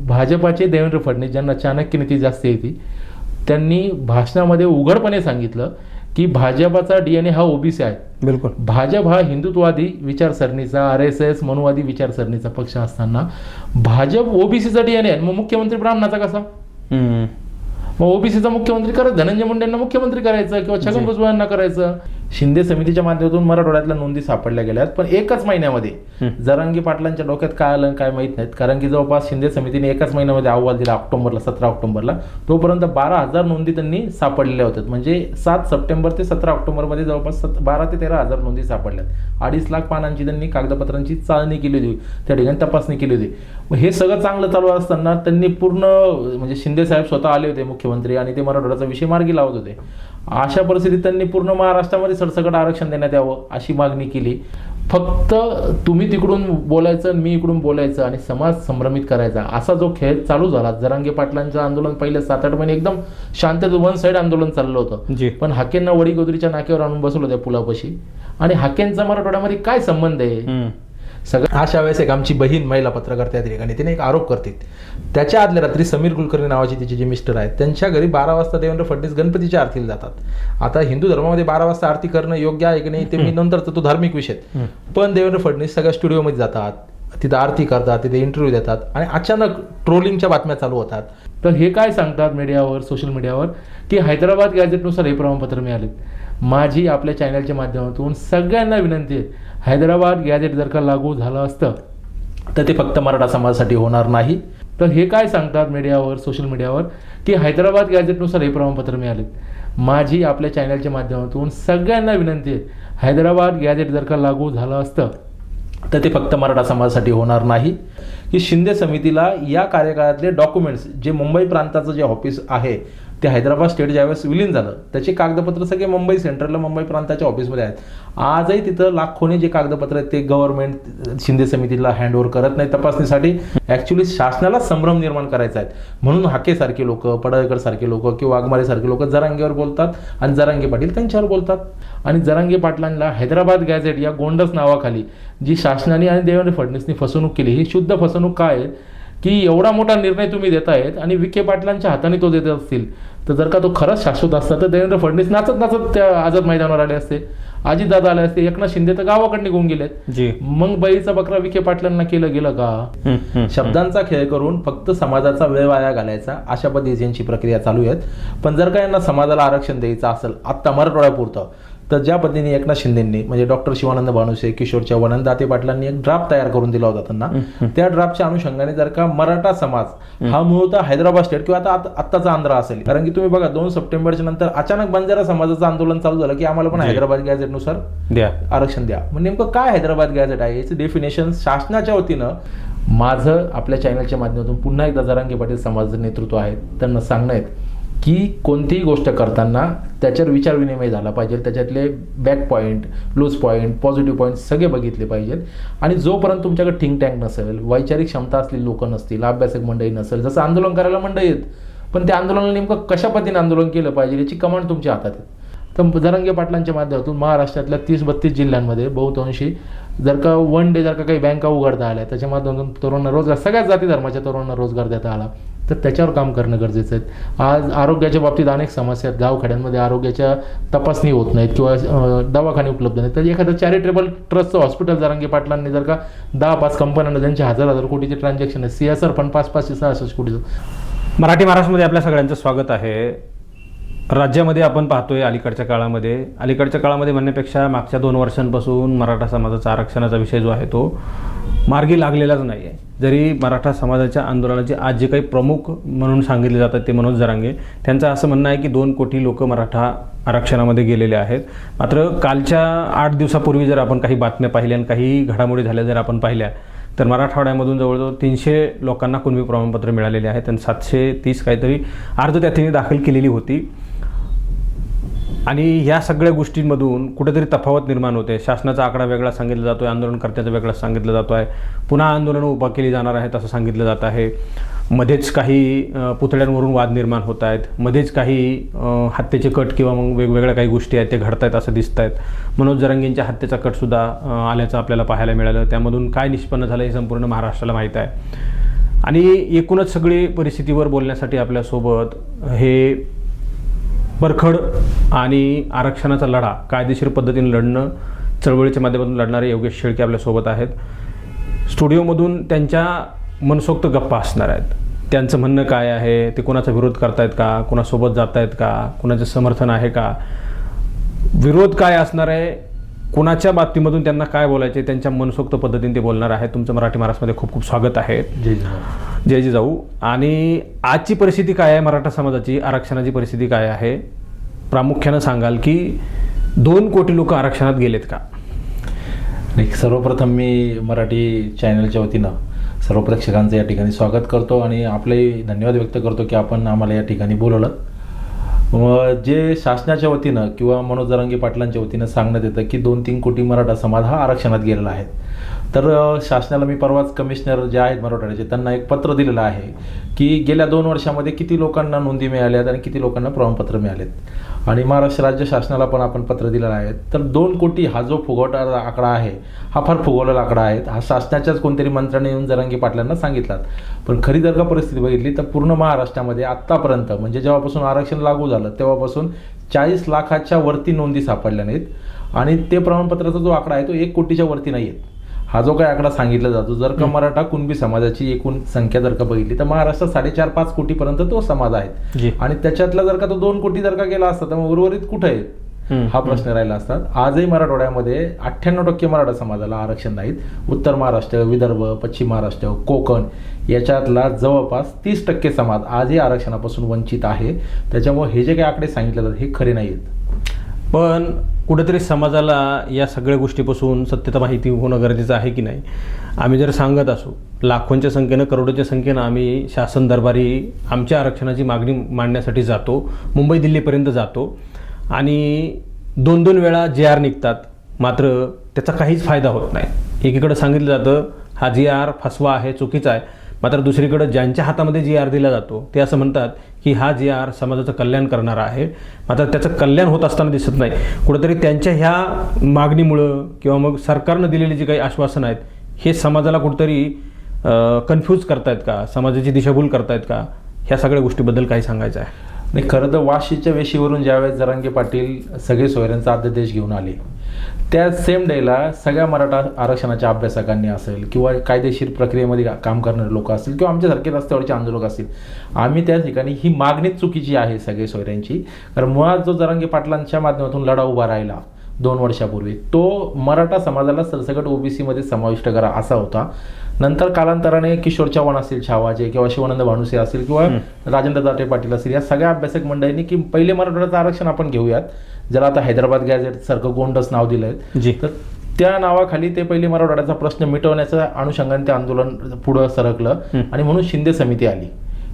भाजपाचे देवेंद्र फडणवीस, ज्यांना चाणक्य नीती जास्त येते, त्यांनी भाषणामध्ये उघडपणे सांगितलं की भाजपाचा DNA हा ओबीसी आहे. बिलकुल. भाजप हा हिंदुत्ववादी विचारसरणीचा, RSS मनुवादी विचारसरणीचा पक्ष असताना भाजप ओबीसीचा DNA आहे. मग मुख्यमंत्री ब्राह्मणाचा कसा? मग ओबीसीचा मुख्यमंत्री करत धनंजय मुंडेंना मुख्यमंत्री करायचं किंवा छगन भुजबळांना करायचं. शिंदे समितीच्या माध्यमातून मराठवाड्यातल्या नोंदी सापडल्या गेल्यात, पण एकच महिन्यामध्ये जरांगे पाटलांच्या डोक्यात काय आलं काय माहित नाहीत. कारण की जवळपास शिंदे समितीने एकाच महिन्यामध्ये अहवाल दिला ऑक्टोबरला, 17 ऑक्टोबरला. तोपर्यंत 12,000 नोंदी त्यांनी सापडलेल्या होत्या. म्हणजे 7 सप्टेंबर ते 17 ऑक्टोबरमध्ये जवळपास 12 ते 13,000 नोंदी सापडल्यात. 2.5 लाख पानांची त्यांनी कागदपत्रांची चाळणी केली होती, त्या ठिकाणी तपासणी केली होती. मग हे सगळं चांगलं चालू असताना त्यांनी पूर्ण म्हणजे शिंदे साहेब स्वतः आले होते मुख्यमंत्री आणि ते मराठवाड्याचा विषय मार्गी लावत होते. अशा परिस्थितीत त्यांनी पूर्ण महाराष्ट्रामध्ये सरसकट आरक्षण देण्यात यावं अशी मागणी केली. फक्त तुम्ही तिकडून बोलायचं, मी इकडून बोलायचं आणि समाज संभ्रमित करायचा, असा जो खेळ चालू झाला. जरांगे पाटलांचं आंदोलन पहिले 7-8 महिने एकदम शांततेत वन साईड आंदोलन चाललं होतं. पण हाकेंना वडीगोदरीच्या नाक्यावर आणून बसवलं त्या पुलापाशी. आणि हाकेंचा मराठवाड्यामध्ये काय संबंध आहे? सगळं अशा वेळेस एक आमची बहीण महिला पत्रकार त्या ठिकाणी तिने एक आरोप करते. त्याच्या आदल्या रात्री समीर कुलकर्णी नावाचे तिचे जे मिस्टर आहेत, त्यांच्या घरी 12 वाजता देवेंद्र फडणवीस गणपतीच्या आरतीला जातात. आता हिंदू धर्मामध्ये 12 वाजता आरती करणं योग्य आहे की नाही ते मी नंतरचा तो धार्मिक विषय. पण देवेंद्र फडणवीस सगळ्या स्टुडिओमध्ये जातात, तिथं आरती करतात, तिथे इंटरव्ह्यू देतात आणि अचानक ट्रोलिंगच्या बातम्या चालू होतात. तर हे काय सांगतात मीडियावर, सोशल मीडियावर, की हैदराबाद गॅझेटनुसार हे प्रमाणपत्र मिळाले. माझी आपल्या चॅनलच्या माध्यमातून सगळ्यांना विनंती आहे, हैदराबाद गॅझेट जर का लागू झालं असतं तर ते फक्त मराठा समाजासाठी होणार नाही. तर हे काय सांगतात मीडियावर, सोशल मीडियावर, की हैदराबाद गॅझेटनुसार हे प्रमाणपत्र मिळाले. माझी आपल्या चॅनलच्या माध्यमातून सगळ्यांना विनंती आहे, हैदराबाद गॅझेट जर का लागू झालं असतं तर ते फक्त मराठा समाजासाठी होणार नाही. की शिंदे समितीला या कार्यकाळातले डॉक्युमेंट्स, जे मुंबई प्रांताचं जे ऑफिस आहे ते हैदराबाद स्टेट ज्यावेळेस विलीन झालं, त्याचे कागदपत्र सगळे मुंबई सेंट्रलला, मुंबई प्रांताच्या ऑफिसमध्ये आहेत. आजही तिथं लाखोने जे कागदपत्र आहेत ते गव्हर्नमेंट शिंदे समितीला हँडओव्हर करत नाही तपासणीसाठी. ॲक्च्युली शासनाला संभ्रम निर्माण करायचा आहे म्हणून हाकेसारखे लोक, पडळकर सारखे लोक किंवा वाघमारेसारखे लोक जरांगेवर बोलतात आणि जरांगे पाटील त्यांच्यावर बोलतात. आणि जरांगे पाटलांना हैदराबाद गॅझेट या गोंडस नावाखाली जी शासनाने आणि देवेंद्र फडणवीसनी फसवणूक केली, ही शुद्ध फसवणूक काय आहे की एवढा मोठा निर्णय तुम्ही देतायत आणि विखे पाटलांच्या हाताने तो देत असतील तर जर का तो खरंच शाश्वत असता तर देवेंद्र फडणवीस नाचत नाचत त्या आझाद मैदानावर आले असते, अजितदादा आले असते, एकनाथ शिंदे तर गावाकडे निघून गेलेत. मग बैचा बकरा विखे पाटलांना केलं गेलं का? शब्दांचा खेळ करून फक्त समाजाचा वेळ वाया घालायचा अशा पद्धतीची प्रक्रिया चालू आहेत. पण जर का यांना समाजाला आरक्षण द्यायचं असेल आत्ता मराठवाड्यापुरतं, तर ज्या पद्धतीने एकनाथ शिंदेंनी म्हणजे डॉक्टर शिवानंद भानुसे, किशोर चव्हाण आणि दाते पाटलांनी एक ड्राफ्ट तयार करून दिला होता त्यांना, त्या ड्राफ्टच्या अनुषंगाने जर का मराठा समाज हा मूळतः हैदराबाद स्टेट किंवा आता आत्ताचा आंध्रा असेल. कारण की तुम्ही बघा 2 सप्टेंबरच्या नंतर अचानक बंजारा समाजाचं आंदोलन चालू झालं की आम्हाला पण हैदराबाद गॅझेटनुसार आरक्षण द्या. म्हणजे नेमकं काय हैदराबाद गॅझेट आहे याचं डेफिनेशन शासनाच्या वतीनं माझं आपल्या चॅनलच्या माध्यमातून पुन्हा एकदा जरांगे पाटील समाजाचं नेतृत्व आहे त्यांना सांगणं आहे की कोणतीही गोष्ट करताना त्याच्यावर विचार विनिमय झाला पाहिजे, त्याच्यातले back point, loose point, positive point सगळे बघितले पाहिजेत. आणि जोपर्यंत तुमच्याकडे थिंक टँक नसेल, वैचारिक क्षमता असलेली लोक नसतील, अभ्यासक मंडळी नसेल, जसं आंदोलन करायला मंडळी आहेत पण त्या आंदोलनाला नेमकं कशा पद्धतीने आंदोलन केलं पाहिजे याची कमांड तुमच्या हातात आहे. तर जरांगे पाटलांच्या माध्यमातून महाराष्ट्रातल्या 30-32 जिल्ह्यांमध्ये बहुतांशी जर का वन डे जर का काही बँका उघडता आल्या, त्याच्या माध्यमातून तरुणांना रोजगार, सगळ्याच जाती धर्माच्या तरुणांना रोजगार देता आला तर त्याच्यावर काम करणं गरजेचं आहे. आज आरोग्याच्या बाबतीत अनेक समस्या आहेत. गावखेड्यांमध्ये आरोग्याच्या तपासणी होत नाहीत किंवा दवाखाने उपलब्ध नाहीत. तर एखादं चॅरिटेबल ट्रस्टचं हॉस्पिटल जरांगे पाटलांनी जर का 10-5 कंपन्यांना ज्यांचे 1000 कोटीचे ट्रान्झॅक्शन आहे, CSR फंड 500-600 कोटीचं. मराठी महाराष्ट्रामध्ये आपल्या सगळ्यांचं स्वागत आहे. राज्यामध्ये आपण पाहतोय अलीकडच्या काळामध्ये म्हणण्यापेक्षा मागच्या 2 वर्षांपासून मराठा समाजाचा आरक्षणाचा विषय जो आहे तो मार्गी लागलेलाच नाही आहे. जरी मराठा समाजाच्या आंदोलनाचे आज जे काही प्रमुख म्हणून सांगितले जातात ते मनोज जरांगे, त्यांचं असं म्हणणं आहे की 2 कोटी लोक मराठा आरक्षणामध्ये गेलेले आहेत. मात्र कालच्या 8 दिवसापूर्वी जर आपण काही बातम्या पाहिल्या आणि काही घडामोडी झाल्या जर आपण पाहिल्या तर मराठवाड्यामधून जवळजवळ 300 लोकांना कुणबी प्रमाणपत्र मिळालेले आहेत आणि 730 काहीतरी अर्ज त्याने दाखल केलेली होती. आणि ह्या सगळ्या गोष्टींमधून कुठेतरी तफावत निर्माण होते. शासनाचा आकडा वेगळा सांगितला जातो आहे, आंदोलनकर्त्याचा वेगळा सांगितलं जातो आहे, पुन्हा आंदोलनं उभा केली जाणार आहेत असं सांगितलं जात आहे. मध्येच काही पुतळ्यांवरून वाद निर्माण होत आहेत, मध्येच काही हत्येचे कट किंवा मग वेगवेगळ्या काही गोष्टी आहेत ते घडत आहेत असं दिसत आहेत. मनोज जरांगेंच्या हत्येचा कटसुद्धा आल्याचं आपल्याला पाहायला मिळालं. त्यामधून काय निष्पन्न झालं हे संपूर्ण महाराष्ट्राला माहीत आहे. आणि एकूणच सगळी परिस्थितीवर बोलण्यासाठी आपल्यासोबत हे परखड आणि आरक्षणाचा लढा कायदेशीर पद्धतीने लढणं, चळवळीच्या माध्यमातून लढणारे योगेश शेळके आपल्यासोबत आहेत. स्टुडिओमधून त्यांच्या मनसोक्त गप्पा असणार आहेत. त्यांचं म्हणणं काय आहे, ते कोणाचा विरोध करतायत का, कोणासोबत जात आहेत का, कोणाचं समर्थन आहे का, विरोध काय असणार आहे, कोणाच्या बाबतीमधून त्यांना काय बोलायचे, त्यांच्या मनसोक्त पद्धतीने ते बोलणार आहे. तुमचं मराठी महाराष्ट्रामध्ये खूप खूप स्वागत आहे. जय जिजाऊ. आणि आजची परिस्थिती काय आहे, मराठा समाजाची आरक्षणाची परिस्थिती काय आहे, प्रामुख्यानं सांगाल की 2 कोटी लोक आरक्षणात गेलेत का? सर्वप्रथम मी मराठी चॅनलच्या वतीनं सर्व प्रेक्षकांचं या ठिकाणी स्वागत करतो आणि आपले धन्यवाद व्यक्त करतो की आपण आम्हाला या ठिकाणी बोलवलं. जे शासनाच्या वतीनं किंवा मनोज जरांगे पाटलांच्या वतीनं सांगण्यात येतं की 2-3 कोटी मराठा समाज हा आरक्षणात गेलेला आहे. तर शासनाला मी परवाच कमिशनर जे आहेत मराठवाड्याचे त्यांना एक पत्र दिलेलं आहे की गेल्या 2 वर्षामध्ये किती लोकांना नोंदी मिळाल्यात आणि किती लोकांना प्रमाणपत्र मिळालेत. आणि महाराष्ट्र राज्य शासनाला पण आपण पत्र दिलेलं आहे. तर 2 कोटी हा जो फुगवटा आकडा आहे हा फार फुगवलेला आकडा आहे. हा शासनाच्याच कोणतरी मंत्र्याने येऊन जरांगे पाटलांना सांगितलात. पण खरी जर का परिस्थिती बघितली तर पूर्ण महाराष्ट्रामध्ये आत्तापर्यंत म्हणजे जेव्हापासून आरक्षण लागू झालं तेव्हापासून 40 लाखाच्या वरती नोंदी सापडल्या नाहीत. आणि ते प्रमाणपत्राचा जो आकडा आहे तो 1 कोटीच्या वरती नाही आहेत. हा जो काही आकडा सांगितला जातो, जर का मराठा कुणबी समाजाची एकूण संख्या जर का बघितली तर महाराष्ट्रात 4.5-5 कोटीपर्यंत तो समाज आहे. आणि त्याच्यातला जर का तो 2 कोटी जर का गेला असता तर मग उर्वरित कुठे आहे हा प्रश्न राहिला असतात. आजही मराठवाड्यामध्ये 98% मराठा समाजाला आरक्षण नाहीत. उत्तर महाराष्ट्र, विदर्भ, पश्चिम महाराष्ट्र, कोकण याच्यातला जवळपास 30% समाज आजही आरक्षणापासून वंचित आहे. त्याच्यामुळे हे जे काही आकडे सांगितले जातात हे खरे नाही आहेत. पण कुठेतरी समाजाला या सगळ्या गोष्टीपासून सत्यता माहिती होणं गरजेचं आहे की नाही? आम्ही जर सांगत असू लाखोंच्या संख्येनं, करोडोच्या संख्येनं आम्ही शासन दरबारी आमच्या आरक्षणाची मागणी मांडण्यासाठी जातो, मुंबई दिल्लीपर्यंत जातो आणि 2-2 वेळा JR निघतात, मात्र त्याचा काहीच फायदा होत नाही. एकीकडे सांगितलं जातं हा JR फसवा आहे, चुकीचा आहे, मात्र दुसरीकडे ज्यांच्या हातामध्ये JR दिला जातो ते असं म्हणतात की हा JR समाजाचं कल्याण करणारा आहे, मात्र त्याचं कल्याण होत असताना दिसत नाही. कुठेतरी त्यांच्या ह्या मागणीमुळं किंवा मग सरकारनं दिलेली जी काही आश्वासनं आहेत हे समाजाला कुठेतरी कन्फ्यूज करतायत का, समाजाची दिशाभूल करतायत का? ह्या सगळ्या गोष्टीबद्दल काही सांगायचं आहे? नाही, खरं तर वाशीच्या वेशीवरून ज्यावेळेस जरांगे पाटील सगळे सोयऱ्यांचा अध्यादेश घेऊन आले त्या सेम डेला सगळ्या मराठा आरक्षणाच्या अभ्यासकांनी असेल किंवा कायदेशीर प्रक्रियेमध्ये काम करणारे लोक असतील किंवा आमच्यासारखे रस्त्यावरचे आंदोलक असतील, आम्ही त्या ठिकाणी ही मागणीच चुकीची आहे सगळे सोयऱ्यांची. कारण मुळात जो जरांगे पाटलांच्या माध्यमातून लढा उभा राहिला 2 वर्षापूर्वी तो मराठा समाजाला सरसकट OBC मध्ये समाविष्ट करा असा होता. नंतर कालांतराने किशोर चव्हाण असतील छावाचे किंवा शिवानंद भानुसे असतील किंवा राजेंद्र दाटे पाटील असतील या सगळ्या अभ्यासक मंडळींनी की पहिले मराठवाड्याचं आरक्षण आपण घेऊयात, ज्याला आता हैदराबाद गॅझेट सारखं गोंडस नाव दिलंय. तर त्या नावाखाली ते पहिले मराठवाड्याचा प्रश्न मिटवण्याच्या अनुषंगाने ते आंदोलन पुढे सरकलं आणि म्हणून शिंदे समिती आली.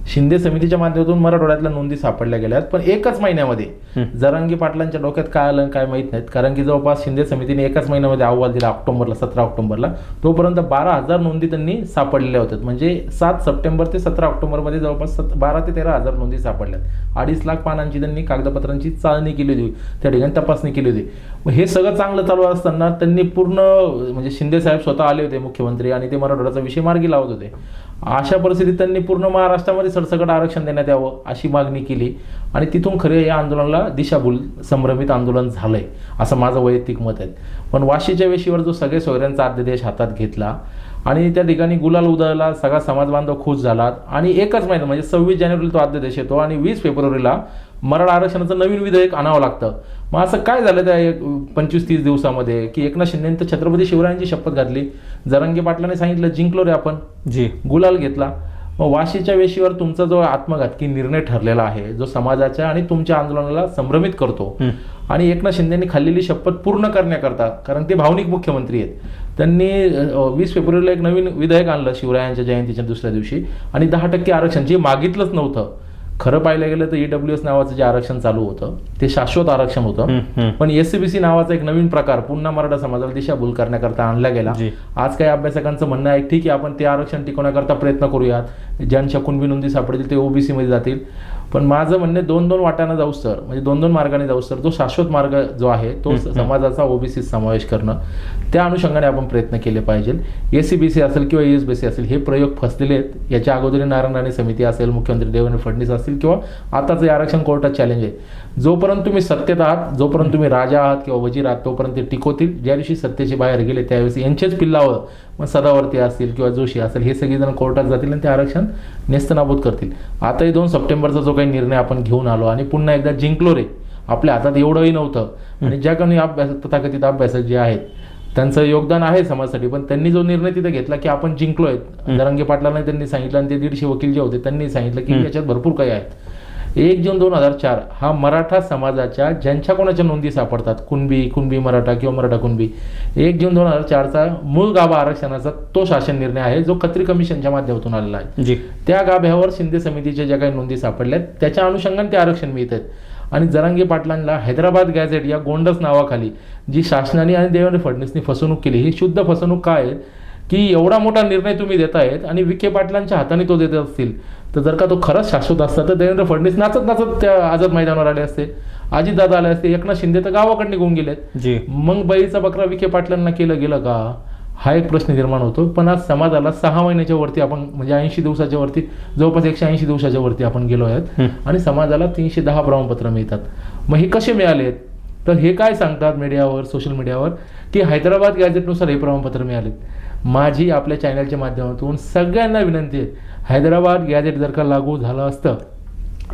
शिंदे समितीच्या माध्यमातून मराठवाड्यातल्या नोंदी सापडल्या गेल्यात. पण 1च महिन्यामध्ये जरांगे पाटलांच्या डोक्यात काय आलं काय माहित नाहीत. कारण की जवळपास शिंदे समितीने 1च महिन्यामध्ये अहवाल दिला ऑक्टोबरला, 17 ऑक्टोबरला. तोपर्यंत 12,000 नोंदी त्यांनी सापडलेल्या होत्या. म्हणजे 7 सप्टेंबर ते 17 ऑक्टोबरमध्ये जवळपास 12,000 ते 13,000 नोंदी सापडल्यात. 2.5 लाख पानांची त्यांनी कागदपत्रांची चाळणी केली होती, त्या ठिकाणी तपासणी केली होती. हे सगळं चांगलं चालू असताना त्यांनी पूर्ण म्हणजे शिंदे साहेब स्वतः आले होते मुख्यमंत्री आणि ते मराठवाड्याचा विषय मार्गी लावत होते. अशा परिस्थितीत त्यांनी पूर्ण महाराष्ट्रामध्ये सरसकट आरक्षण देण्यात यावं अशी मागणी केली आणि तिथून खरे या आंदोलनाला दिशाभूल संभ्रमित आंदोलन झालंय असं माझं वैयक्तिक मत आहे. पण वाशीच्या वेशीवर जो सगळे सोयऱ्यांचा अध्यादेश हातात घेतला आणि त्या ठिकाणी गुलाल उधळला, सगळा समाज बांधव खुश झाला आणि 1च महिना म्हणजे 26 जानेवारीला तो अध्यादेश येतो आणि 20 फेब्रुवारीला मराठा आरक्षणाचं नवीन विधेयक आणावं लागतं. मग असं काय झालं त्या 25-30 दिवसामध्ये की एकनाथ शिंदेने तर छत्रपती शिवरायांची शपथ घातली, जरांगे पाटलाने सांगितलं जिंकलो रे आपण, गुलाल घेतला. मग वाशीच्या वेशीवर तुमचा जो आत्मघातकी निर्णय ठरलेला आहे जो समाजाच्या आणि तुमच्या आंदोलनाला संभ्रमित करतो आणि एकनाथ शिंदेनी खाल्लेली शपथ पूर्ण करण्याकरता, कारण ते भावनिक मुख्यमंत्री आहेत, त्यांनी 20 फेब्रुवारीला एक नवीन विधेयक आणलं शिवरायांच्या जयंतीच्या दुसऱ्या दिवशी आणि 10% आरक्षण जे मागितलंच नव्हतं. खरं पाहिलं गेलं तर EWS नावाचं जे आरक्षण चालू होतं ते शाश्वत आरक्षण होतं. पण SCBC नावाचा एक नवीन प्रकार पुन्हा मराठा समाजाला दिशाभूल करण्याकरता आणला गेला. आज काही अभ्यासकांचं म्हणणं आहे ठीक आहे आपण ते आरक्षण टिकवण्याकरता प्रयत्न करूयात, ज्यांच्या कुणबी नोंदी सापडतील ते OBC मध्ये जातील. पण माझं म्हणणे 2-2 वाटानं जाऊस तर, म्हणजे 2-2 मार्गाने जाऊस तर जो शाश्वत मार्ग जो आहे तो समाजाचा ओबीसी समावेश करणं, त्या अनुषंगाने आपण प्रयत्न केले पाहिजे. एससीबीसी असेल किंवा ईएसबीसी असेल हे प्रयोग फसलेले आहेत. याच्या अगोदर नारायण राणे समिती असेल, मुख्यमंत्री देवेंद्र फडणवीस असतील किंवा आताच आरक्षण कोर्टात चॅलेंज आहे. जोपर्यंत तुम्ही सत्तेत आहात, जोपर्यंत तुम्ही राजा आहात किंवा वजीर आहात, तोपर्यंत ते टिकवतील. ज्या दिवशी सत्तेचे बाहेर गेले त्यावेळेस यांचेच पिल्लावं, मग सदावर्ती असतील किंवा जोशी असेल हे सगळेजण कोर्टात जातील आणि ते आरक्षण नेस्तनाबूत करतील. आताही 2 सप्टेंबरचा जो काही निर्णय आपण घेऊन आलो आणि पुन्हा एकदा जिंकलो रे, आपल्या हातात एवढंही नव्हतं आणि ज्या काही तथाकथित अभ्यासक जे आहेत त्यांचं योगदान आहे समाजासाठी, पण त्यांनी जो निर्णय तिथे घेतला की आपण जिंकलोय, जरांगे पाटलांना त्यांनी सांगितलं आणि ते 150 वकील जे होते त्यांनी सांगितलं की याच्यात भरपूर काही आहेत. 1 जून 2004 हा मराठा समाजाच्या ज्यांच्या कोणाच्या नोंदी सापडतात, कुणबी मराठा किंवा मराठा कुणबी, 1 जून 2004चा मूळ गाभा आरक्षणाचा तो शासन निर्णय आहे जो खत्री कमिशनच्या माध्यमातून आलेला आहे. त्या गाभ्यावर शिंदे समितीच्या ज्या काही नोंदी सापडल्यात त्याच्या अनुषंगाने ते आरक्षण मिळत आहेत. आणि जरांगे पाटलांना हैदराबाद गॅझेट या गोंडस नावाखाली जी शासनाने आणि देवेंद्र फडणवीसनी फसवणूक केली, ही शुद्ध फसवणूक काय आहे की एवढा मोठा निर्णय तुम्ही देतायत आणि विखे पाटलांच्या हाताने तो देत असतील तर जर का तो खरंच शाश्वत असता तर देवेंद्र फडणवीस नाचत नाचत त्या आझाद मैदानावर आले असते, अजितदादा आले असते, एकनाथ शिंदे तर गावाकडे निघून गेलेत. मग बळीचा बकरा विखे पाटलांना केलं गेलं का, हा एक प्रश्न निर्माण होतो. पण आज समाजाला 6 महिन्याच्या वरती आपण म्हणजे 80 दिवसाच्या वरती, जवळपास 180 दिवसाच्या वरती आपण गेलो आहेत आणि समाजाला 310 प्रमाणपत्र मिळतात. मग हे कसे मिळालेत तर हे काय सांगतात मीडियावर, सोशल मीडियावर की हैदराबाद गॅझेटनुसार हे प्रमाणपत्र मिळालेत. माझी आपल्या चॅनलच्या माध्यमातून सगळ्यांना विनंती आहे, हैदराबाद गॅझेट जर का लागू झालं असतं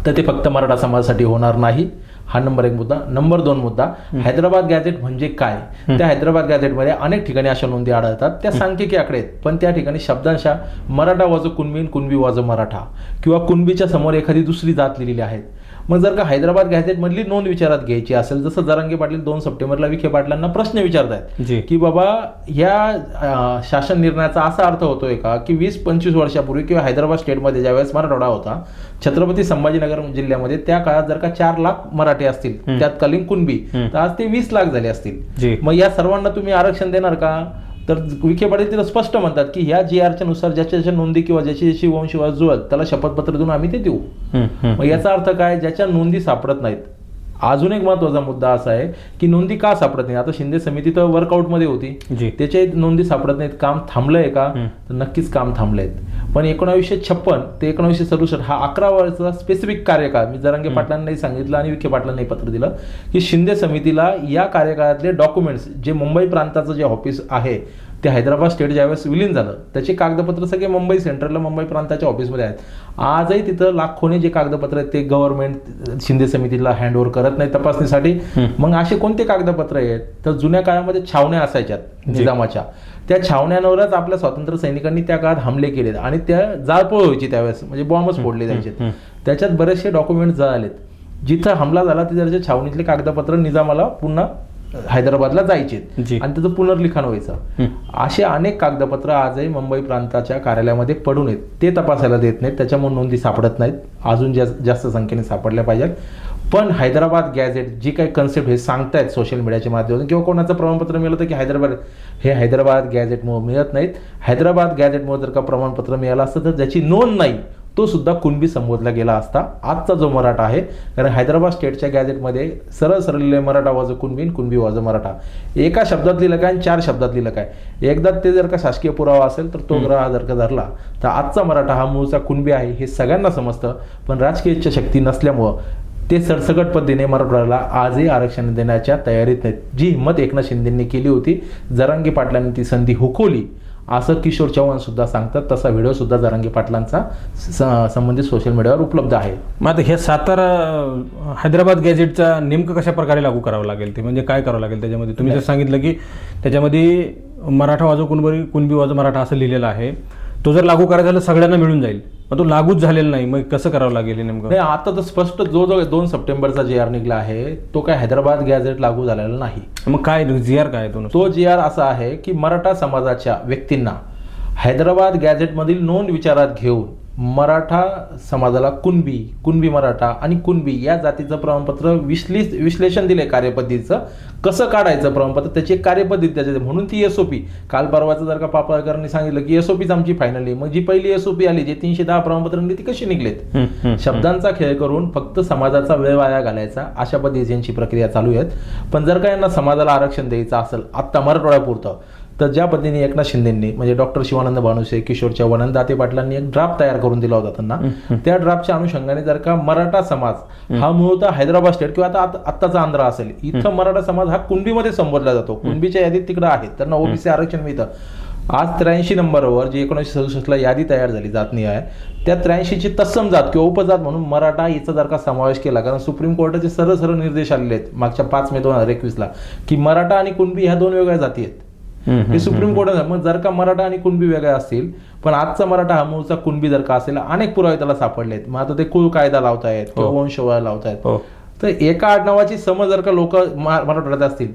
तर ते फक्त मराठा समाजासाठी होणार नाही. हा नंबर 1 मुद्दा. नंबर 2 मुद्दा, हैदराबाद गॅझेट म्हणजे काय. त्या हैदराबाद गॅझेटमध्ये अनेक ठिकाणी अशा नोंदी आढळतात, त्या सांख्यिकी आकडे आहेत, पण त्या ठिकाणी शब्दांशः मराठा वाज कुणबी, कुणबी वाज मराठा किंवा कुणबीच्या समोर एखादी दुसरी जात लिहिलेली आहेत. मग जर का हैदराबाद गॅझेटमधली नोंद विचारात घ्यायची असेल, जसं जरांगे पाटील 2 सप्टेंबरला विखे पाटलांना प्रश्न विचारतायत की बाबा या शासन निर्णयाचा असा अर्थ होतोय का की 20-25 वर्षापूर्वी किंवा हैदराबाद स्टेटमध्ये ज्यावेळेस मराठवाडा होता, छत्रपती संभाजीनगर जिल्ह्यामध्ये त्या काळात जर का 4 लाख मराठी असतील, त्यात कलिंग कुणबी, तर आज ते 20 लाख झाले असतील. मग या सर्वांना तुम्ही आरक्षण देणार का. तर विखे पाटील तिथं स्पष्ट म्हणतात की ह्या GRच्या नुसार ज्याच्या नोंदी किंवा ज्याची वंशवाद जुळत त्याला शपथपत्र देऊन आम्ही ते देऊ. मग याचा अर्थ काय, ज्याच्या नोंदी सापडत नाहीत. अजून एक महत्वाचा मुद्दा असा आहे की नोंदी का सापडत नाही. आता शिंदे समिती तर वर्कआउटमध्ये होती, त्याच्या नोंदी सापडत नाहीत. काम थांबलंय का तर नक्कीच काम थांबलंय. पण 1956 ते 1967 हा 11 वर्षाचा स्पेसिफिक कार्यकाळ मी जरांगे पाटलांनाही सांगितलं आणि विखे पाटलांनाही पत्र दिलं की शिंदे समितीला या कार्यकाळातले डॉक्युमेंट्स जे मुंबई प्रांताचं जे ऑफिस आहे ते हैदराबाद स्टेट ज्यावेळेस विलीन झालं त्याचे कागदपत्र सगळे मुंबई सेंट्रलला मुंबई प्रांताच्या ऑफिसमध्ये आहेत. आजही तिथं लाखोने जे कागदपत्र आहेत ते गव्हर्नमेंट शिंदे समितीला हँडओव्हर करत नाही तपासणीसाठी. मग असे कोणते कागदपत्र आहेत तर जुन्या काळामध्ये छावण्या असायच्यात निजामाच्या, त्या छावण्यांवरच आपल्या स्वातंत्र्य सैनिकांनी त्या काळात हमले केलेत आणि त्या जाळपोळ व्हायची त्यावेळेस, म्हणजे बॉम्बच फोडले जायचे. त्याच्यात बरेचसे डॉक्युमेंट जळालेत. जिथं हमला झाला तिथं छावणीतले कागदपत्र निजामाला पुन्हा हैदराबादला जायचे आणि त्याचं पुनर्लिखाण व्हायचं. असे अनेक कागदपत्र आजही मुंबई प्रांताच्या कार्यालयामध्ये पडून आहेत, ते तपासायला देत नाहीत, त्याच्यामुळे नोंदी सापडत नाहीत. अजून जास्त संख्येने सापडल्या पाहिजेत. पण हैदराबाद गॅझेट जी काही कन्सेप्ट हे सांगतायत सोशल मीडियाच्या माध्यमातून किंवा कोणाचं प्रमाणपत्र मिळतं की हैदराबाद गॅझेटमुळे मिळत नाहीत. हैदराबाद गॅझेटमुळे जर का प्रमाणपत्र मिळालं असतं तर ज्याची नोंद नाही तो सुद्धा कुणबी संबोधला गेला असता. आजचा जो मराठा आहे, कारण हैदराबाद स्टेटच्या गॅझेटमध्ये सरळ सरळ लिहिले मराठा वाज कुणबी, कुणबी वाज मराठा. एका शब्दात लिहिलं काय आणि 4 शब्दात लिहिलं काय. एकदा ते जर का शासकीय पुरावा असेल तर तो ग्रह जर का धरला तर आजचा मराठा हा मूळचा कुणबी आहे हे सगळ्यांना समजतं. पण राजकीय इच्छाशक्ती नसल्यामुळं ते सरसकट पद्धतीने मराठवाड्याला आजही आरक्षण देण्याच्या तयारीत नाहीत. जी हिंमत एकनाथ शिंदेंनी केली होती, जरांगे पाटलांनी ती संधी हुकवली असं किशोर चव्हाण सुद्धा सांगतात. तसा व्हिडिओ सुद्धा जरांगे पाटलांचा संबंधित सोशल मीडियावर उपलब्ध आहे. मग आता हे सातारा हैदराबाद गॅझेटचा नेमकं कशा प्रकारे लागू करावं लागेल, ते म्हणजे काय करावं लागेल त्याच्यामध्ये. तुम्ही जर सांगितलं की त्याच्यामध्ये मराठा वाजो कुणबी, कुणबी वाजो मराठा असं लिहिलेलं आहे, तो जर लागू करायचा झाला सगळ्यांना मिळून जाईल, पण तो लागूच झालेला नाही, मग कसं करावं लागेल नेमकं. नाही, आता तर स्पष्ट जो 2 सप्टेंबरचा GR निघला आहे तो काय हैदराबाद गॅझेट लागू झालेला नाही. मग काय GR काय तो GR असा आहे की मराठा समाजाच्या व्यक्तींना हैदराबाद गॅझेटमधील नोंद विचारात घेऊन मराठा समाजाला कुणबी मराठा आणि कुणबी या जातीचं प्रमाणपत्र विश्लेषण दिले कार्यपद्धतीचं, कसं काढायचं प्रमाणपत्र, त्याची एक कार्यपद्धती त्याच्यात, म्हणून ती एसओपी. काल परवाचं जर का पापळकरांनी सांगितलं की एसओपीच आमची फायनली, मग जी पहिली एसओपी आली जे 310 प्रमाणपत्र ती कशी निघलेत? शब्दांचा खेळ करून फक्त समाजाचा वेळ वाया घालायचा अशा पद्धतीची प्रक्रिया चालू आहेत. पण जर का यांना समाजाला आरक्षण द्यायचं असेल आत्ता मराठवाड्यापुरतं, तर ज्या पद्धतीने एकनाथ शिंदेंनी म्हणजे डॉक्टर शिवानंद भानुसे, किशोर चव्हाण आणि दाते पाटलांनी एक ड्राफ्ट तयार करून दिला होता त्यांना, त्या ड्राफ्टच्या अनुषंगाने जर का मराठा समाज हा मूळतः हैदराबाद स्टेट किंवा आता आत्ताचा आंध्र असेल, इथं मराठा समाज हा कुणबीमध्ये संबोधला जातो, कुणबीच्या यादीत तिकडे आहेत, त्यांना ओबीसी आरक्षण मिळतं. आज 83 नंबरवर जी 1967 यादी तयार झाली जातनिहाय, त्या 83ची तत्सम जात किंवा उपजात म्हणून मराठा याचा जर का समावेश केला, कारण सुप्रीम कोर्टाचे सरळ निर्देश आलेले आहेत मागच्या 5 मे 2021 की मराठा आणि कुणबी ह्या 2 वेगळ्या जाती आहेत. हे सुप्रीम कोर्टाने, मग जर का मराठा आणि कुणबी वेगळ्या असतील, पण आजचा मराठा हा मूळचा कुणबी जर का असेल, अनेक पुरावे त्याला सापडलेत. मग आता ते कुळ कायदा लावतायत किंवा वंशवळ लावतायत, तर एका आडनावाची समज जर का लोक मराठवाड्यात असतील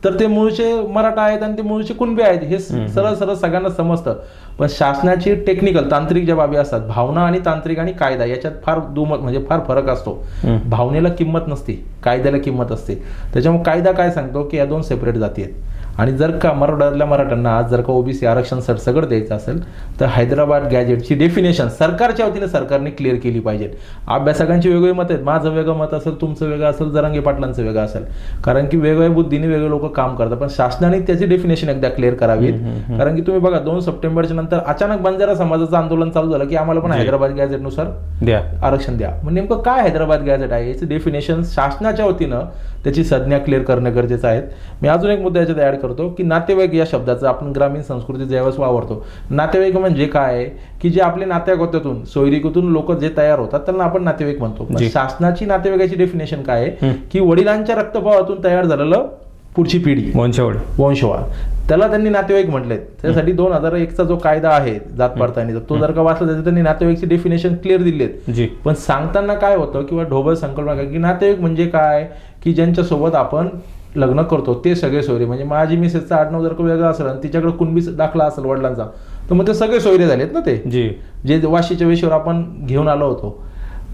तर ते मूळचे मराठा आहेत आणि ते मूळचे कुणबी आहेत, हे सरळ सगळ्यांना समजतं. पण शासनाची टेक्निकल तांत्रिक ज्या बाबी असतात, भावना आणि तांत्रिक आणि कायदा याच्यात फार दुमत म्हणजे फार फरक असतो. भावनेला किंमत नसते, कायद्याला किंमत असते. त्याच्यामुळे कायदा काय सांगतो की या 2 सेपरेट जाती आहेत. आणि जर का मराठवाड्यातल्या मराठ्यांना आज जर का ओबीसी आरक्षण सरसकट द्यायचं असेल तर हैदराबाद गॅजेटची डेफिनेशन सरकारच्या वतीने सरकारने क्लिअर केली पाहिजे. अभ्यासकांची वेगवेगळी मत आहेत, माझं वेगळं मत असेल, तुमचं वेगळं असेल, जरांगे पाटलांचं वेगळं असेल, कारण की वेगवेगळ्या बुद्धीने वेगळे लोक काम करतात. पण शासनाने त्याची डेफिनेशन एकदा क्लिअर करावी. कारण की तुम्ही बघा 2 सप्टेंबरच्या नंतर अचानक बंजारा समाजाचं आंदोलन चालू झालं की आम्हाला पण हैदराबाद गॅजेटनुसार आरक्षण द्या. मग नेमकं काय हैदराबाद गॅजेट आहे याचं डेफिनेशन शासनाच्या वतीनं त्याची संज्ञा क्लिअर करणं गरजेचं आहे. मी अजून एक मुद्दा याच्यात ऍड करतो की नातेवाईक या शब्दाचं आपण ग्रामीण संस्कृतीत ज्यावेळेस वावरतो, नातेवाईक म्हणजे काय की जे आपले नात्यागोत्यातून सोयरिकीतून लोक जे तयार होतात त्यांना आपण नातेवाईक म्हणतो. शासनाची नातेवाईकाची डेफिनेशन काय आहे की वडिलांच्या रक्तभावातून तयार झालेलं पुढची पिढी, वंशवाळ, त्याला त्यांनी नातेवाईक म्हटलेत. त्यासाठी 2001चा जो कायदा आहे जात पडताळणीचा, तो जर का वाचला त्याच्यात त्यांनी नातेवाईकची डेफिनेशन क्लिअर दिलेत. पण सांगताना काय होतं किंवा ढोबळ संकल्पना काय की नातेवाईक म्हणजे काय की ज्यांच्यासोबत आपण लग्न करतो ते सगळे सोयरे. म्हणजे माझी मिसेसचा आडनाव जर का वेगळं असेल आणि तिच्याकडे कुणबी दाखला असेल वडिलांचा, तर मग ते सगळे सोयरे झालेत ना, ते जे वाशीच्या वेशीवर आपण घेऊन आलो होतो.